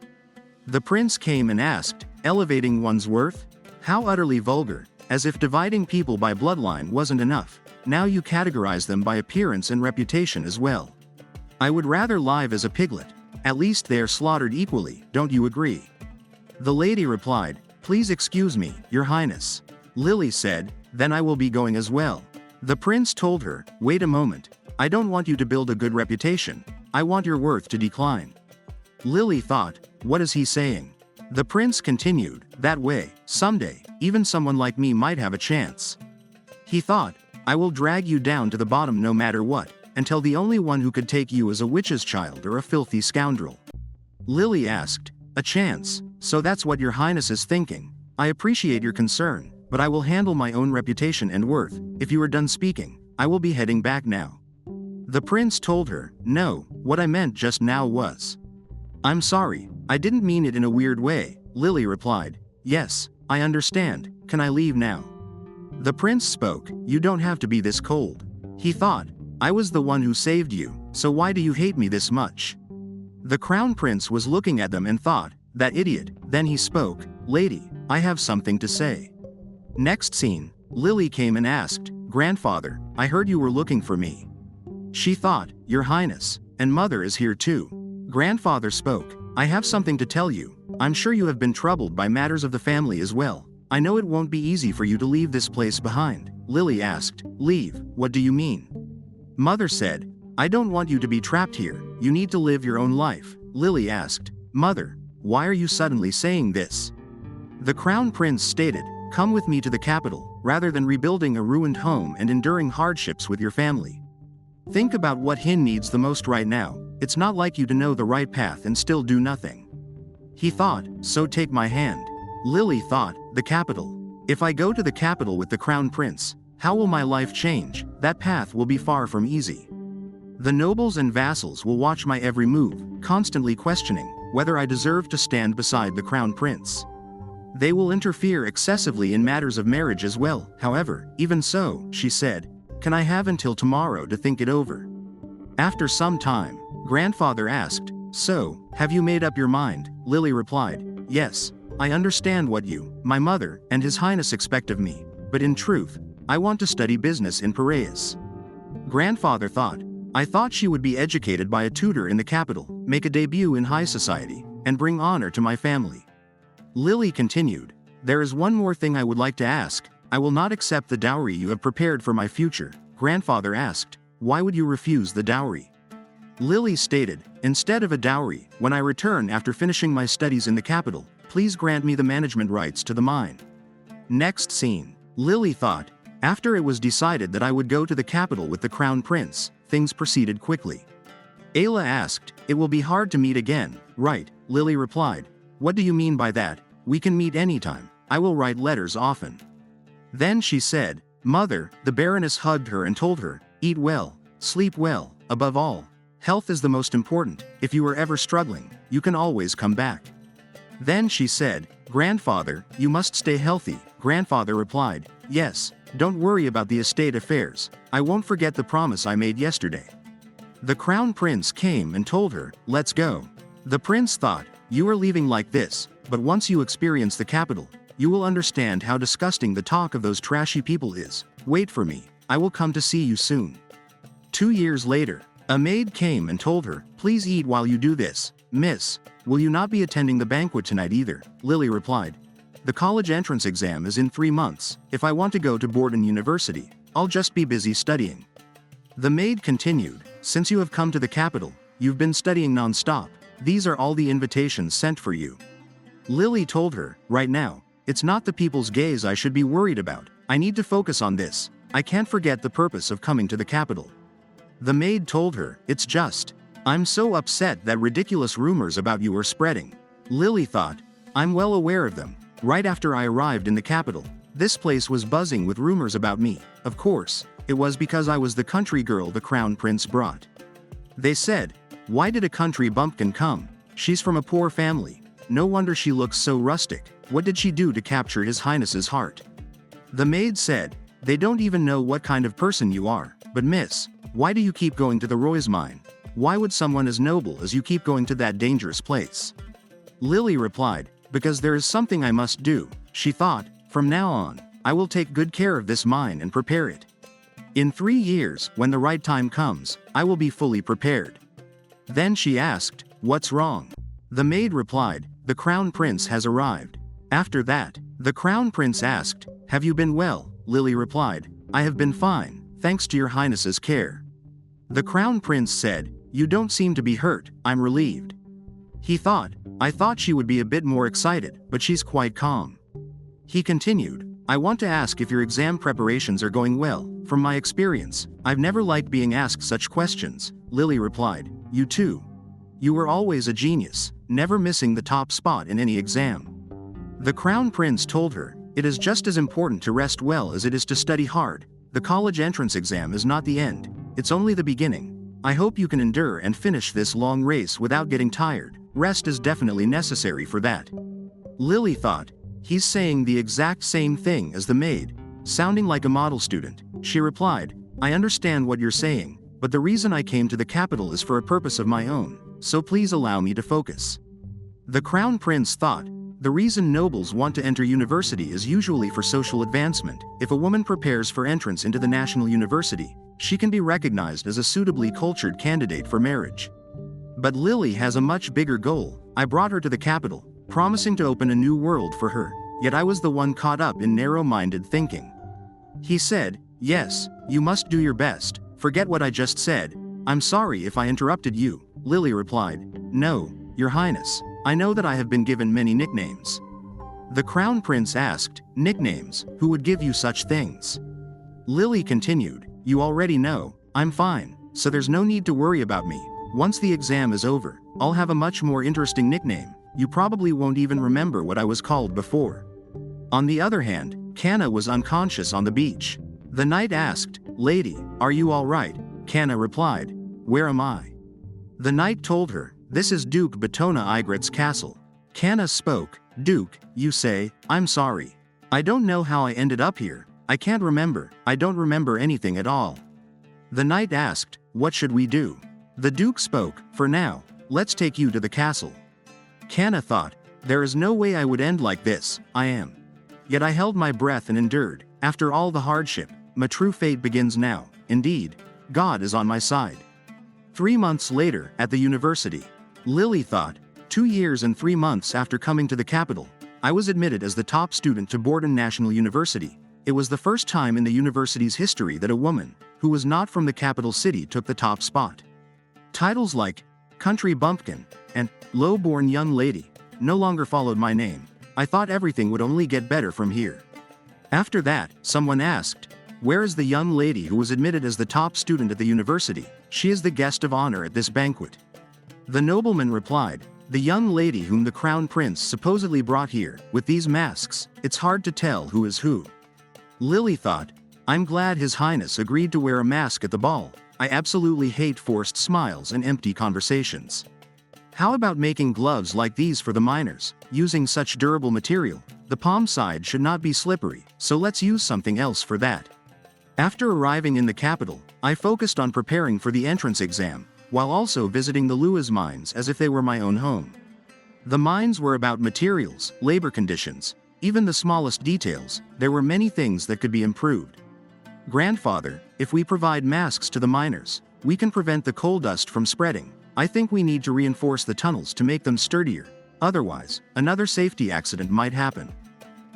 The prince came and asked, elevating one's worth? How utterly vulgar, as if dividing people by bloodline wasn't enough. Now you categorize them by appearance and reputation as well. I would rather live as a piglet. At least they are slaughtered equally, don't you agree? The lady replied, please excuse me, your highness. Lily said, then I will be going as well. The prince told her, wait a moment. I don't want you to build a good reputation. I want your worth to decline. Lily thought, what is he saying? The prince continued, that way, someday, even someone like me might have a chance. He thought, I will drag you down to the bottom no matter what, until the only one who could take you is a witch's child or a filthy scoundrel. Lily asked, a chance, so that's what your highness is thinking. I appreciate your concern, but I will handle my own reputation and worth. If you are done speaking, I will be heading back now. The prince told her, no, what I meant just now was. I'm sorry, I didn't mean it in a weird way. Lily replied, yes, I understand, can I leave now? The prince spoke, you don't have to be this cold. He thought, I was the one who saved you, so why do you hate me this much? The crown prince was looking at them and thought, that idiot. Then he spoke, lady, I have something to say. Next scene, Lily came and asked, grandfather, I heard you were looking for me. She thought, your highness, and mother is here too. Grandfather spoke, I have something to tell you. I'm sure you have been troubled by matters of the family as well. I know it won't be easy for you to leave this place behind. Lily asked, leave, what do you mean? Mother said, I don't want you to be trapped here, you need to live your own life. Lily asked, mother, why are you suddenly saying this? The crown prince stated, come with me to the capital, rather than rebuilding a ruined home and enduring hardships with your family. Think about what Hin needs the most right now. It's not like you to know the right path and still do nothing. He thought, so take my hand. Lily thought, the capital. If I go to the capital with the crown prince, how will my life change? That path will be far from easy. The nobles and vassals will watch my every move, constantly questioning whether I deserve to stand beside the crown prince. They will interfere excessively in matters of marriage as well. However, even so, she said, can I have until tomorrow to think it over? After some time, grandfather asked, so, have you made up your mind? Lily replied, yes, I understand what you, my mother, and His Highness expect of me, but in truth, I want to study business in Paris. Grandfather thought, I thought she would be educated by a tutor in the capital, make a debut in high society, and bring honor to my family. Lily continued, there is one more thing I would like to ask. I will not accept the dowry you have prepared for my future. Grandfather asked, why would you refuse the dowry? Lily stated, instead of a dowry, when I return after finishing my studies in the capital, please grant me the management rights to the mine. Next scene. Lily thought, after it was decided that I would go to the capital with the crown prince, things proceeded quickly. Ayla asked, it will be hard to meet again, right? Lily replied, what do you mean by that? We can meet anytime. I will write letters often. Then she said, mother, the Baroness hugged her and told her, eat well, sleep well, above all. Health is the most important. If you are ever struggling, you can always come back. Then she said, grandfather, you must stay healthy. Grandfather replied, yes, don't worry about the estate affairs. I won't forget the promise I made yesterday. The crown prince came and told her, let's go. The prince thought, you are leaving like this, but once you experience the capital, you will understand how disgusting the talk of those trashy people is. Wait for me, I will come to see you soon. 2 years later, a maid came and told her, please eat while you do this. Miss, will you not be attending the banquet tonight either? Lily replied, the college entrance exam is in 3 months. If I want to go to Borden University, I'll just be busy studying. The maid continued, since you have come to the capital, you've been studying non-stop. These are all the invitations sent for you. Lily told her, right now, it's not the people's gaze I should be worried about. I need to focus on this. I can't forget the purpose of coming to the capital. The maid told her, I'm so upset that ridiculous rumors about you are spreading. Lily thought, I'm well aware of them. Right after I arrived in the capital, this place was buzzing with rumors about me. Of course, it was because I was the country girl the crown prince brought. They said, "Why did a country bumpkin come? She's from a poor family. No wonder she looks so rustic. What did she do to capture His Highness's heart?" The maid said, "They don't even know what kind of person you are. But miss, why do you keep going to the Roy's mine? Why would someone as noble as you keep going to that dangerous place?" Lily replied, "Because there is something I must do." She thought, "From now on, I will take good care of this mine and prepare it. In 3 years, when the right time comes, I will be fully prepared." Then she asked, "What's wrong?" The maid replied, "The crown prince has arrived." After that, the crown prince asked, "Have you been well?" Lily replied, "I have been fine, thanks to your highness's care." The crown prince said, "You don't seem to be hurt." "I'm relieved." He thought, "I thought she would be a bit more excited, but she's quite calm." He continued, "I want to ask if your exam preparations are going well. From my experience, I've never liked being asked such questions." Lily replied, "You too. You were always a genius, never missing the top spot in any exam." The crown prince told her, "It is just as important to rest well as it is to study hard. The college entrance exam is not the end, it's only the beginning. I hope you can endure and finish this long race without getting tired. Rest is definitely necessary for that." Lily thought, "He's saying the exact same thing as the maid, sounding like a model student." She replied, "I understand what you're saying, but the reason I came to the capital is for a purpose of my own, so please allow me to focus." The crown prince thought, "The reason nobles want to enter university is usually for social advancement. If a woman prepares for entrance into the national university, she can be recognized as a suitably cultured candidate for marriage. But Lily has a much bigger goal. I brought her to the capital, promising to open a new world for her, yet I was the one caught up in narrow-minded thinking." He said, "Yes, you must do your best. Forget what I just said. I'm sorry if I interrupted you." Lily replied, "No, Your Highness. I know that I have been given many nicknames." The crown prince asked, "Nicknames? Who would give you such things?" Lily continued, "You already know. I'm fine, so there's no need to worry about me. Once the exam is over, I'll have a much more interesting nickname. You probably won't even remember what I was called before." On the other hand, Cana was unconscious on the beach. The knight asked, "Lady, are you all right?" Cana replied, "Where am I?" The knight told her, "This is Duke Batona Igret's castle." Cana spoke, "Duke, you say? I'm sorry. I don't know how I ended up here. I can't remember. I don't remember anything at all." The knight asked, "What should we do?" The Duke spoke, "For now, let's take you to the castle." Cana thought, "There is no way I would end like this. I am." Yet I held my breath and endured. After all the hardship, my true fate begins now. Indeed, God is on my side. 3 months later, at the university, Lily thought, 2 years and 3 months after coming to the capital, I was admitted as the top student to Borden National University. It was the first time in the university's history that a woman, who was not from the capital city, took the top spot. Titles like Country Bumpkin and Low-Born Young Lady no longer followed my name. I thought everything would only get better from here. After that, someone asked, "Where is the young lady who was admitted as the top student at the university? She is the guest of honor at this banquet." The nobleman replied, "The young lady whom the crown prince supposedly brought here, with these masks. It's hard to tell who is who." Lily thought, "I'm glad His Highness agreed to wear a mask at the ball. I absolutely hate forced smiles and empty conversations. How about making gloves like these for the miners, using such durable material? The palm side should not be slippery, so let's use something else for that." After arriving in the capital, I focused on preparing for the entrance exam, while also visiting the Lua's mines as if they were my own home. The mines were about materials, labor conditions, even the smallest details. There were many things that could be improved. "Grandfather, if we provide masks to the miners, we can prevent the coal dust from spreading. I think we need to reinforce the tunnels to make them sturdier. Otherwise, another safety accident might happen."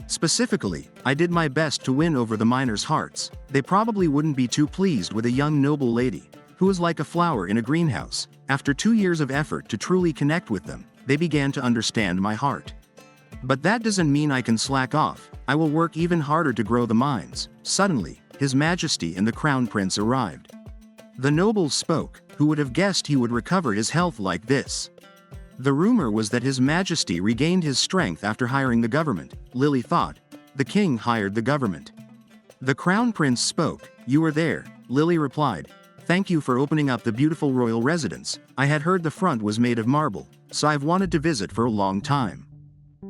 Specifically, I did my best to win over the miners' hearts. They probably wouldn't be too pleased with a young noble lady, who was like a flower in a greenhouse. After 2 years of effort to truly connect with them, they began to understand my heart. But that doesn't mean I can slack off. I will work even harder to grow the mines. Suddenly, His Majesty and the Crown Prince arrived. The nobles spoke. Who would have guessed he would recover his health like this? The rumor was that His Majesty regained his strength after hiring the government. Lily thought. The king hired the government. The crown prince spoke. You were there. Lily replied. Thank you for opening up the beautiful royal residence. I had heard the front was made of marble, so I've wanted to visit for a long time.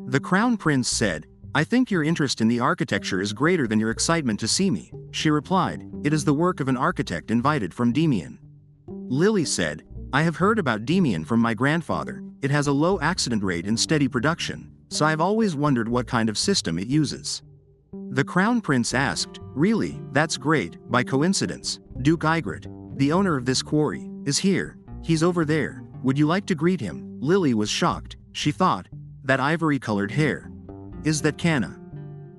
The crown prince said, I think your interest in the architecture is greater than your excitement to see me. She replied, it is the work of an architect invited from Demian. Lily said, I have heard about Demian from my grandfather. It has a low accident rate and steady production, so I've always wondered what kind of system it uses. The crown prince asked, really, that's great. By coincidence, Duke Igrit, the owner of this quarry, is here. He's over there. Would you like to greet him? Lily was shocked. She thought, that ivory-colored hair. Is that Cana?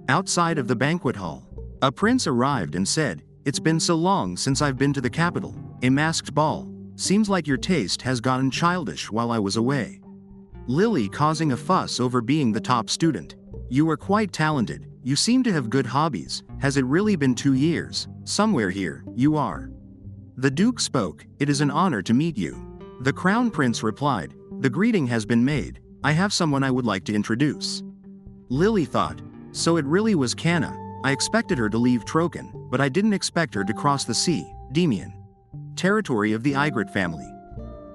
Outside of the banquet hall, a prince arrived and said, it's been so long since I've been to the capital. A masked ball. Seems like your taste has gotten childish while I was away. Lily causing a fuss over being the top student. You are quite talented. You seem to have good hobbies. Has it really been 2 years? Somewhere here, you are. The Duke spoke. It is an honor to meet you. The Crown Prince replied. The greeting has been made. I have someone I would like to introduce. Lily thought. So it really was Cana. I expected her to leave Trocan, but I didn't expect her to cross the sea. Demian. Territory of the Igrit family.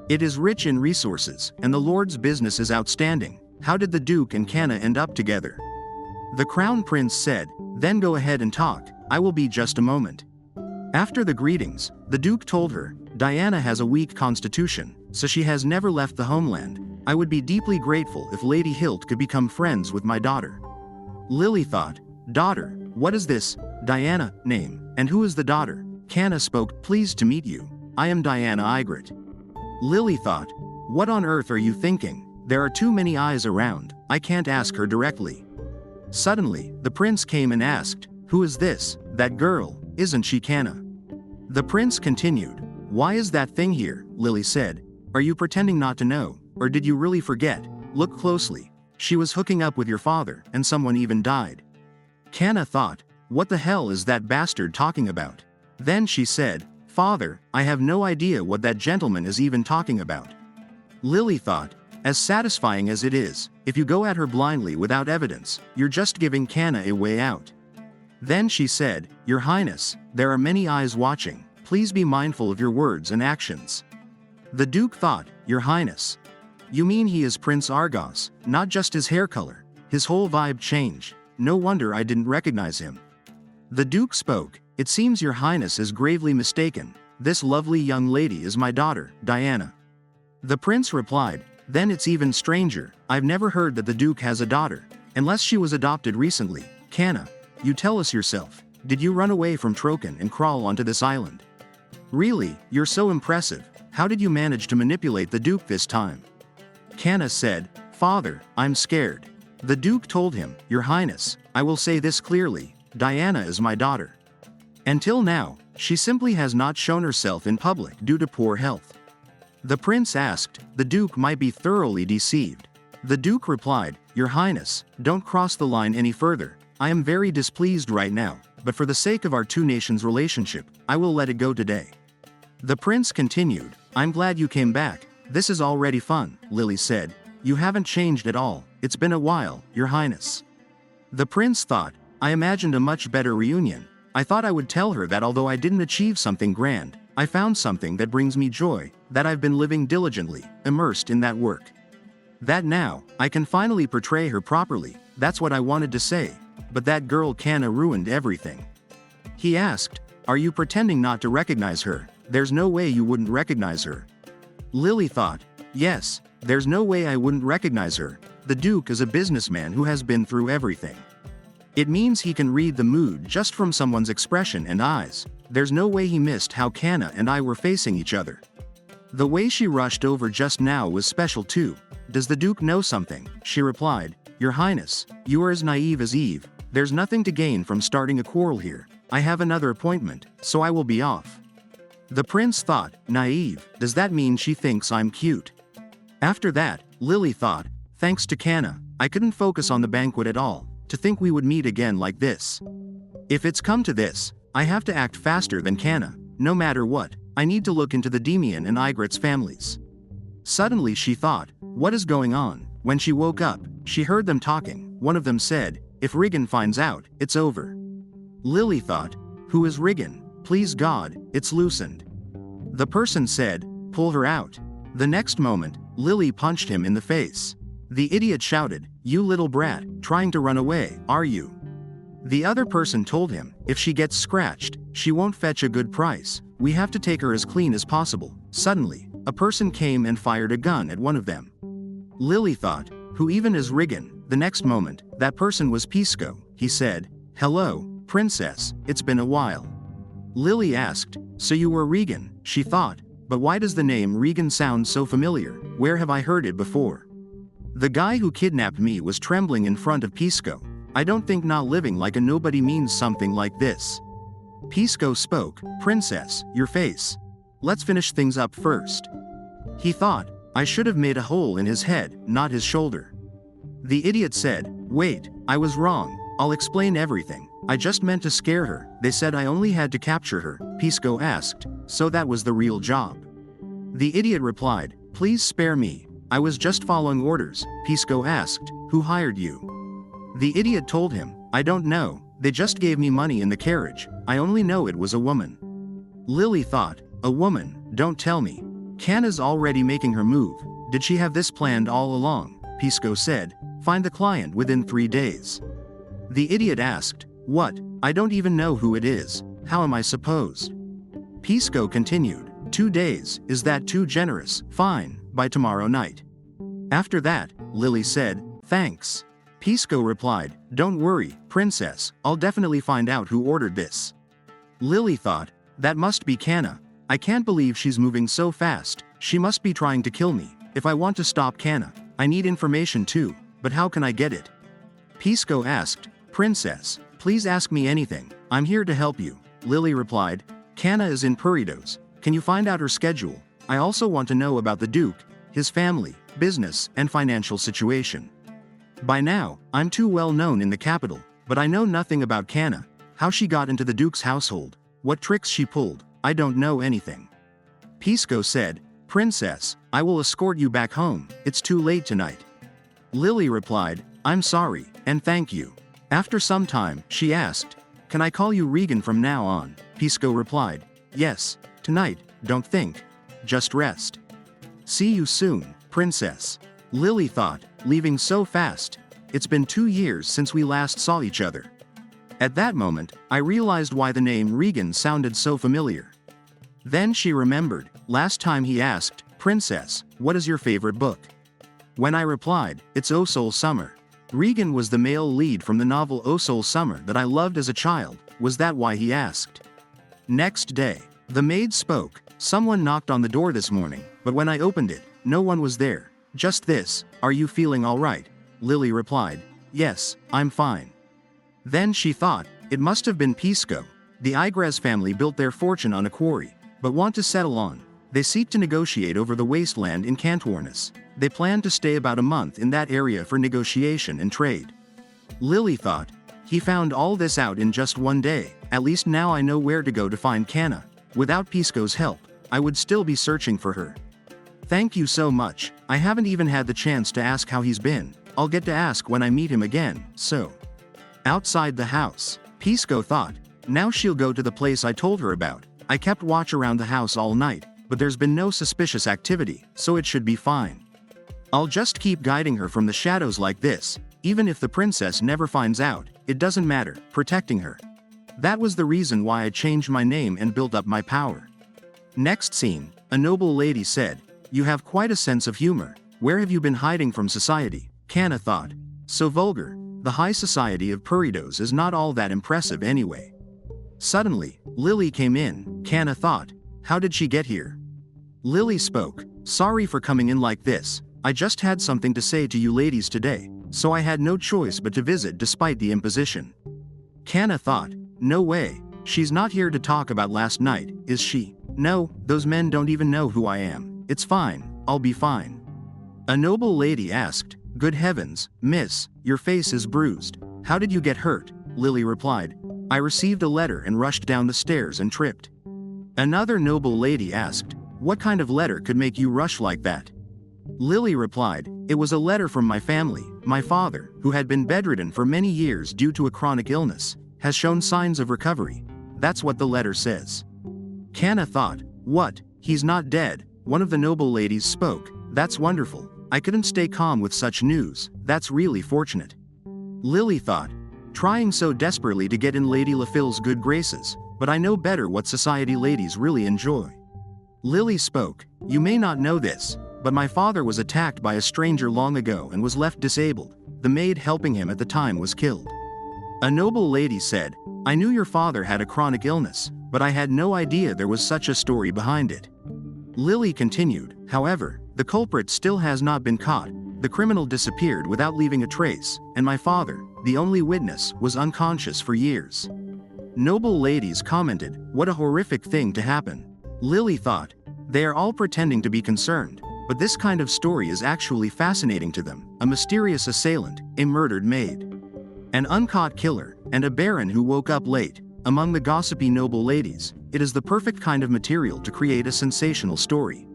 It is rich in resources, and the Lord's business is outstanding. How did the Duke and Cana end up together? The Crown Prince said, then go ahead and talk. I will be just a moment. After the greetings, the Duke told her, Diana has a weak constitution, so she has never left the homeland. I would be deeply grateful if Lady Hilt could become friends with my daughter. Lily thought, daughter, what is this, Diana, name, and who is the daughter? Cana spoke, pleased to meet you. I am Diana Igrit. Lily thought, what on earth are you thinking? There are too many eyes around, I can't ask her directly. Suddenly, the prince came and asked, who is this? That girl, isn't she Cana? The prince continued, why is that thing here? Lily said, are you pretending not to know, or did you really forget? Look closely. She was hooking up with your father, and someone even died. Cana thought, what the hell is that bastard talking about? Then she said, Father, I have no idea what that gentleman is even talking about. Lily thought, as satisfying as it is, if you go at her blindly without evidence, you're just giving Cana a way out. Then she said, Your Highness, there are many eyes watching, please be mindful of your words and actions. The Duke thought, Your Highness. You mean he is Prince Argos, not just his hair color, his whole vibe changed, no wonder I didn't recognize him. The Duke spoke, It seems your Highness is gravely mistaken, this lovely young lady is my daughter, Diana. The prince replied, Then it's even stranger, I've never heard that the Duke has a daughter, unless she was adopted recently. Cana, you tell us yourself, did you run away from Trocan and crawl onto this island? Really, you're so impressive, how did you manage to manipulate the Duke this time? Cana said, Father, I'm scared. The Duke told him, Your Highness, I will say this clearly, Diana is my daughter. Until now, she simply has not shown herself in public due to poor health. The prince asked, the Duke might be thoroughly deceived. The Duke replied, Your Highness, don't cross the line any further, I am very displeased right now, but for the sake of our two nations' relationship, I will let it go today. The prince continued, I'm glad you came back, this is already fun, Lily said, You haven't changed at all, it's been a while, Your Highness. The prince thought, I imagined a much better reunion. I thought I would tell her that although I didn't achieve something grand, I found something that brings me joy, that I've been living diligently, immersed in that work. That now, I can finally portray her properly, that's what I wanted to say, but that girl Cana ruined everything. He asked, Are you pretending not to recognize her? There's no way you wouldn't recognize her. Lily thought, Yes, there's no way I wouldn't recognize her. The Duke is a businessman who has been through everything. It means he can read the mood just from someone's expression and eyes. There's no way he missed how Cana and I were facing each other. The way she rushed over just now was special too. Does the Duke know something? She replied, Your Highness, you are as naive as Eve. There's nothing to gain from starting a quarrel here. I have another appointment, so I will be off. The prince thought, naive, does that mean she thinks I'm cute? After that, Lily thought, thanks to Cana, I couldn't focus on the banquet at all. To think we would meet again like this. If it's come to this, I have to act faster than Cana. No matter what, I need to look into the Demian and Igrit's families. Suddenly she thought, what is going on? When she woke up, she heard them talking. One of them said, if Regan finds out, it's over. Lily thought, who is Regan? Please God, it's loosened. The person said, pull her out. The next moment, Lily punched him in the face. The idiot shouted, you little brat, trying to run away, are you? The other person told him, if she gets scratched, she won't fetch a good price. We have to take her as clean as possible. Suddenly, a person came and fired a gun at one of them. Lily thought, who even is Regan? The next moment, that person was Pisco. He said, hello, princess, it's been a while. Lily asked, so you were Regan? She thought, but why does the name Regan sound so familiar? Where have I heard it before? The guy who kidnapped me was trembling in front of Pisco. I don't think not living like a nobody means something like this. Pisco spoke, princess, your face. Let's finish things up first. He thought, I should have made a hole in his head, not his shoulder. The idiot said, wait, I was wrong, I'll explain everything. I just meant to scare her. They said I only had to capture her. Pisco asked, so that was the real job? The idiot replied, please spare me. I was just following orders. Pisco asked, who hired you? The idiot told him, I don't know, they just gave me money in the carriage. I only know it was a woman. Lily thought, a woman, don't tell me. Cana's already making her move. Did she have this planned all along? Pisco said, find the client within 3 days. The idiot asked, what? I don't even know who it is. How am I supposed? Pisco continued, 2 days, is that too generous? Fine, by tomorrow night. After that, Lily said, thanks. Pisco replied, don't worry, princess, I'll definitely find out who ordered this. Lily thought, that must be Cana. I can't believe she's moving so fast. She must be trying to kill me. If I want to stop Cana, I need information too, but how can I get it? Pisco asked, princess, please ask me anything. I'm here to help you. Lily replied, Cana is in Puritos. Can you find out her schedule? I also want to know about the Duke, his family, business, and financial situation. By now, I'm too well known in the capital, but I know nothing about Cana, how she got into the Duke's household, what tricks she pulled, I don't know anything. Pisco said, princess, I will escort you back home, it's too late tonight. Lily replied, I'm sorry, and thank you. After some time, she asked, can I call you Regan from now on? Pisco replied, yes, tonight, don't think. Just rest. See you soon, princess. Lily thought, leaving so fast. It's been 2 years since we last saw each other. At that moment, I realized why the name Regan sounded so familiar. Then she remembered, last time he asked, princess, what is your favorite book? When I replied, it's O Soul Summer. Regan was the male lead from the novel O Soul Summer that I loved as a child. Was that why he asked? Next day, the maid spoke, someone knocked on the door this morning, but when I opened it, no one was there. Just this, are you feeling all right? Lily replied, yes, I'm fine. Then she thought, it must have been Pisco. The Igres family built their fortune on a quarry, but want to settle on. They seek to negotiate over the wasteland in Cantornis. They plan to stay about a month in that area for negotiation and trade. Lily thought, he found all this out in just 1 day. At least now I know where to go to find Cana. Without Pisco's help, I would still be searching for her. Thank you so much. I haven't even had the chance to ask how he's been. I'll get to ask when I meet him again, so. Outside the house, Pisco thought, now she'll go to the place I told her about. I kept watch around the house all night, but there's been no suspicious activity, so it should be fine. I'll just keep guiding her from the shadows like this. Even if the princess never finds out, it doesn't matter, protecting her. That was the reason why I changed my name and built up my power. Next scene, a noble lady said, you have quite a sense of humor. Where have you been hiding from society? Cana thought. So vulgar. The high society of Puritos is not all that impressive anyway. Suddenly, Lily came in. Cana thought, how did she get here? Lily spoke, sorry for coming in like this. I just had something to say to you ladies today, so I had no choice but to visit despite the imposition. Cana thought, no way, she's not here to talk about last night, is she? No, those men don't even know who I am. It's fine, I'll be fine. A noble lady asked, good heavens, miss, your face is bruised. How did you get hurt? Lily replied, I received a letter and rushed down the stairs and tripped. Another noble lady asked, what kind of letter could make you rush like that? Lily replied, "It was a letter from my family. My father, who had been bedridden for many years due to a chronic illness, has shown signs of recovery. That's what the letter says." Cana thought, "What? He's not dead?" One of the noble ladies spoke, "That's wonderful. I couldn't stay calm with such news. That's really fortunate." Lily thought, "Trying so desperately to get in Lady Lafille's good graces, but I know better what society ladies really enjoy." Lily spoke, "You may not know this, but my father was attacked by a stranger long ago and was left disabled. The maid helping him at the time was killed." A noble lady said, "I knew your father had a chronic illness, but I had no idea there was such a story behind it." Lily continued, "However, the culprit still has not been caught. The criminal disappeared without leaving a trace, and my father, the only witness, was unconscious for years." Noble ladies commented, "What a horrific thing to happen." Lily thought, "They are all pretending to be concerned, but this kind of story is actually fascinating to them. A mysterious assailant, a murdered maid, an uncaught killer, and a baron who woke up late. Among the gossipy noble ladies, it is the perfect kind of material to create a sensational story."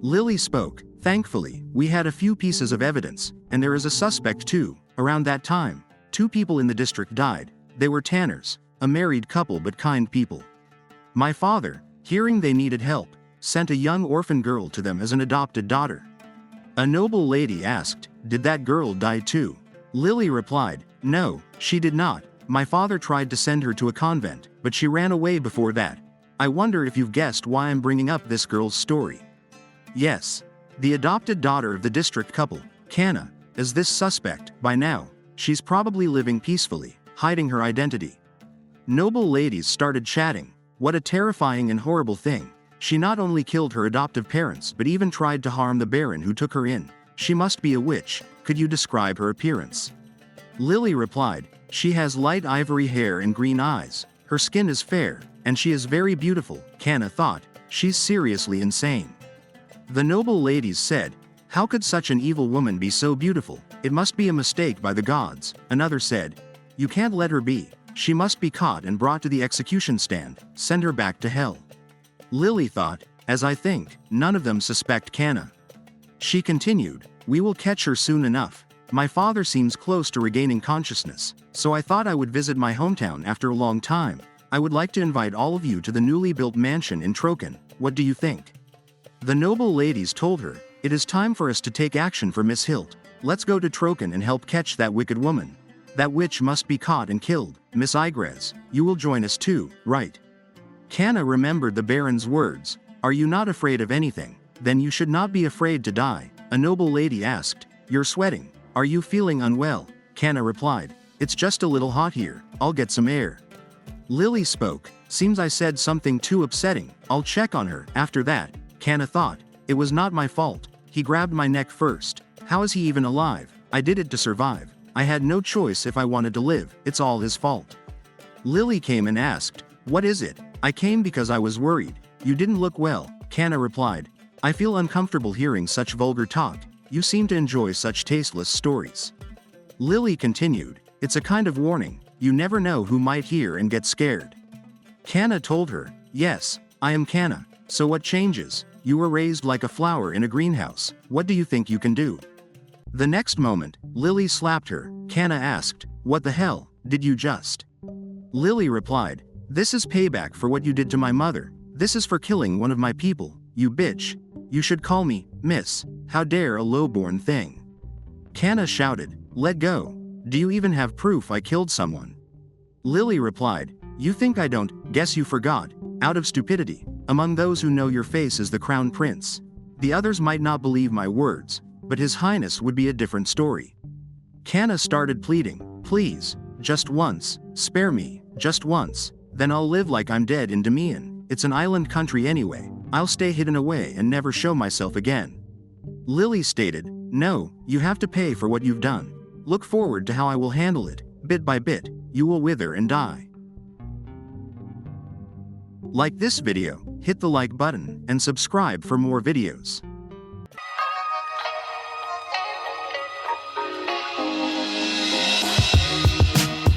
Lily spoke, "Thankfully, we had a few pieces of evidence, and there is a suspect too. Around that time, 2 people in the district died. They were tanners, a married couple but kind people. My father, hearing they needed help, sent a young orphan girl to them as an adopted daughter." A noble lady asked, "Did that girl die too?" Lily replied, "No, she did not. My father tried to send her to a convent, but she ran away before that. I wonder if you've guessed why I'm bringing up this girl's story." Yes, the adopted daughter of the district couple, Cana, is this suspect. By now, she's probably living peacefully, hiding her identity. Noble ladies started chatting. What a terrifying and horrible thing. She not only killed her adoptive parents but even tried to harm the baron who took her in. She must be a witch. Could you describe her appearance? Lily replied, "She has light ivory hair and green eyes. Her skin is fair, and she is very beautiful." Cana thought, "She's seriously insane." The noble ladies said, "How could such an evil woman be so beautiful? It must be a mistake by the gods." Another said, "You can't let her be. She must be caught and brought to the execution stand. Send her back to hell." Lily thought, "As I think, none of them suspect Cana." She continued, "We will catch her soon enough. My father seems close to regaining consciousness, so I thought I would visit my hometown after a long time. I would like to invite all of you to the newly built mansion in Troken. What do you think?" The noble ladies told her, "It is time for us to take action for Miss Hilt. Let's go to Troken and help catch that wicked woman. That witch must be caught and killed. Miss Igres, you will join us too, right?" Cana remembered the baron's words. "Are you not afraid of anything? Then you should not be afraid to die." A noble lady asked, "You're sweating. Are you feeling unwell?" Cana replied, "It's just a little hot here. I'll get some air." Lily spoke, "Seems I said something too upsetting. I'll check on her." After that, Cana thought, "It was not my fault. He grabbed my neck first. How is he even alive? I did it to survive. I had no choice if I wanted to live. It's all his fault." Lily came and asked, "What is it?" "I came because I was worried. You didn't look well." Cana replied, "I feel uncomfortable hearing such vulgar talk. You seem to enjoy such tasteless stories." Lily continued, "It's a kind of warning. You never know who might hear and get scared." Cana told her, "Yes, I am Cana. So what changes? You were raised like a flower in a greenhouse. What do you think you can do?" The next moment, Lily slapped her. Cana asked, "What the hell, did you just?" Lily replied, "This is payback for what you did to my mother. This is for killing one of my people, you bitch. You should call me, Miss. How dare a low-born thing." Cana shouted, "Let go. Do you even have proof I killed someone?" Lily replied, "You think I don't? Guess you forgot. Out of stupidity. Among those who know your face is the crown prince. The others might not believe my words, but his highness would be a different story." Cana started pleading, "Please, just once, spare me, just once. Then I'll live like I'm dead in Demian. It's an island country anyway. I'll stay hidden away and never show myself again." Lily stated, "No, you have to pay for what you've done. Look forward to how I will handle it. Bit by bit, you will wither and die." Like this video, hit the like button, and subscribe for more videos.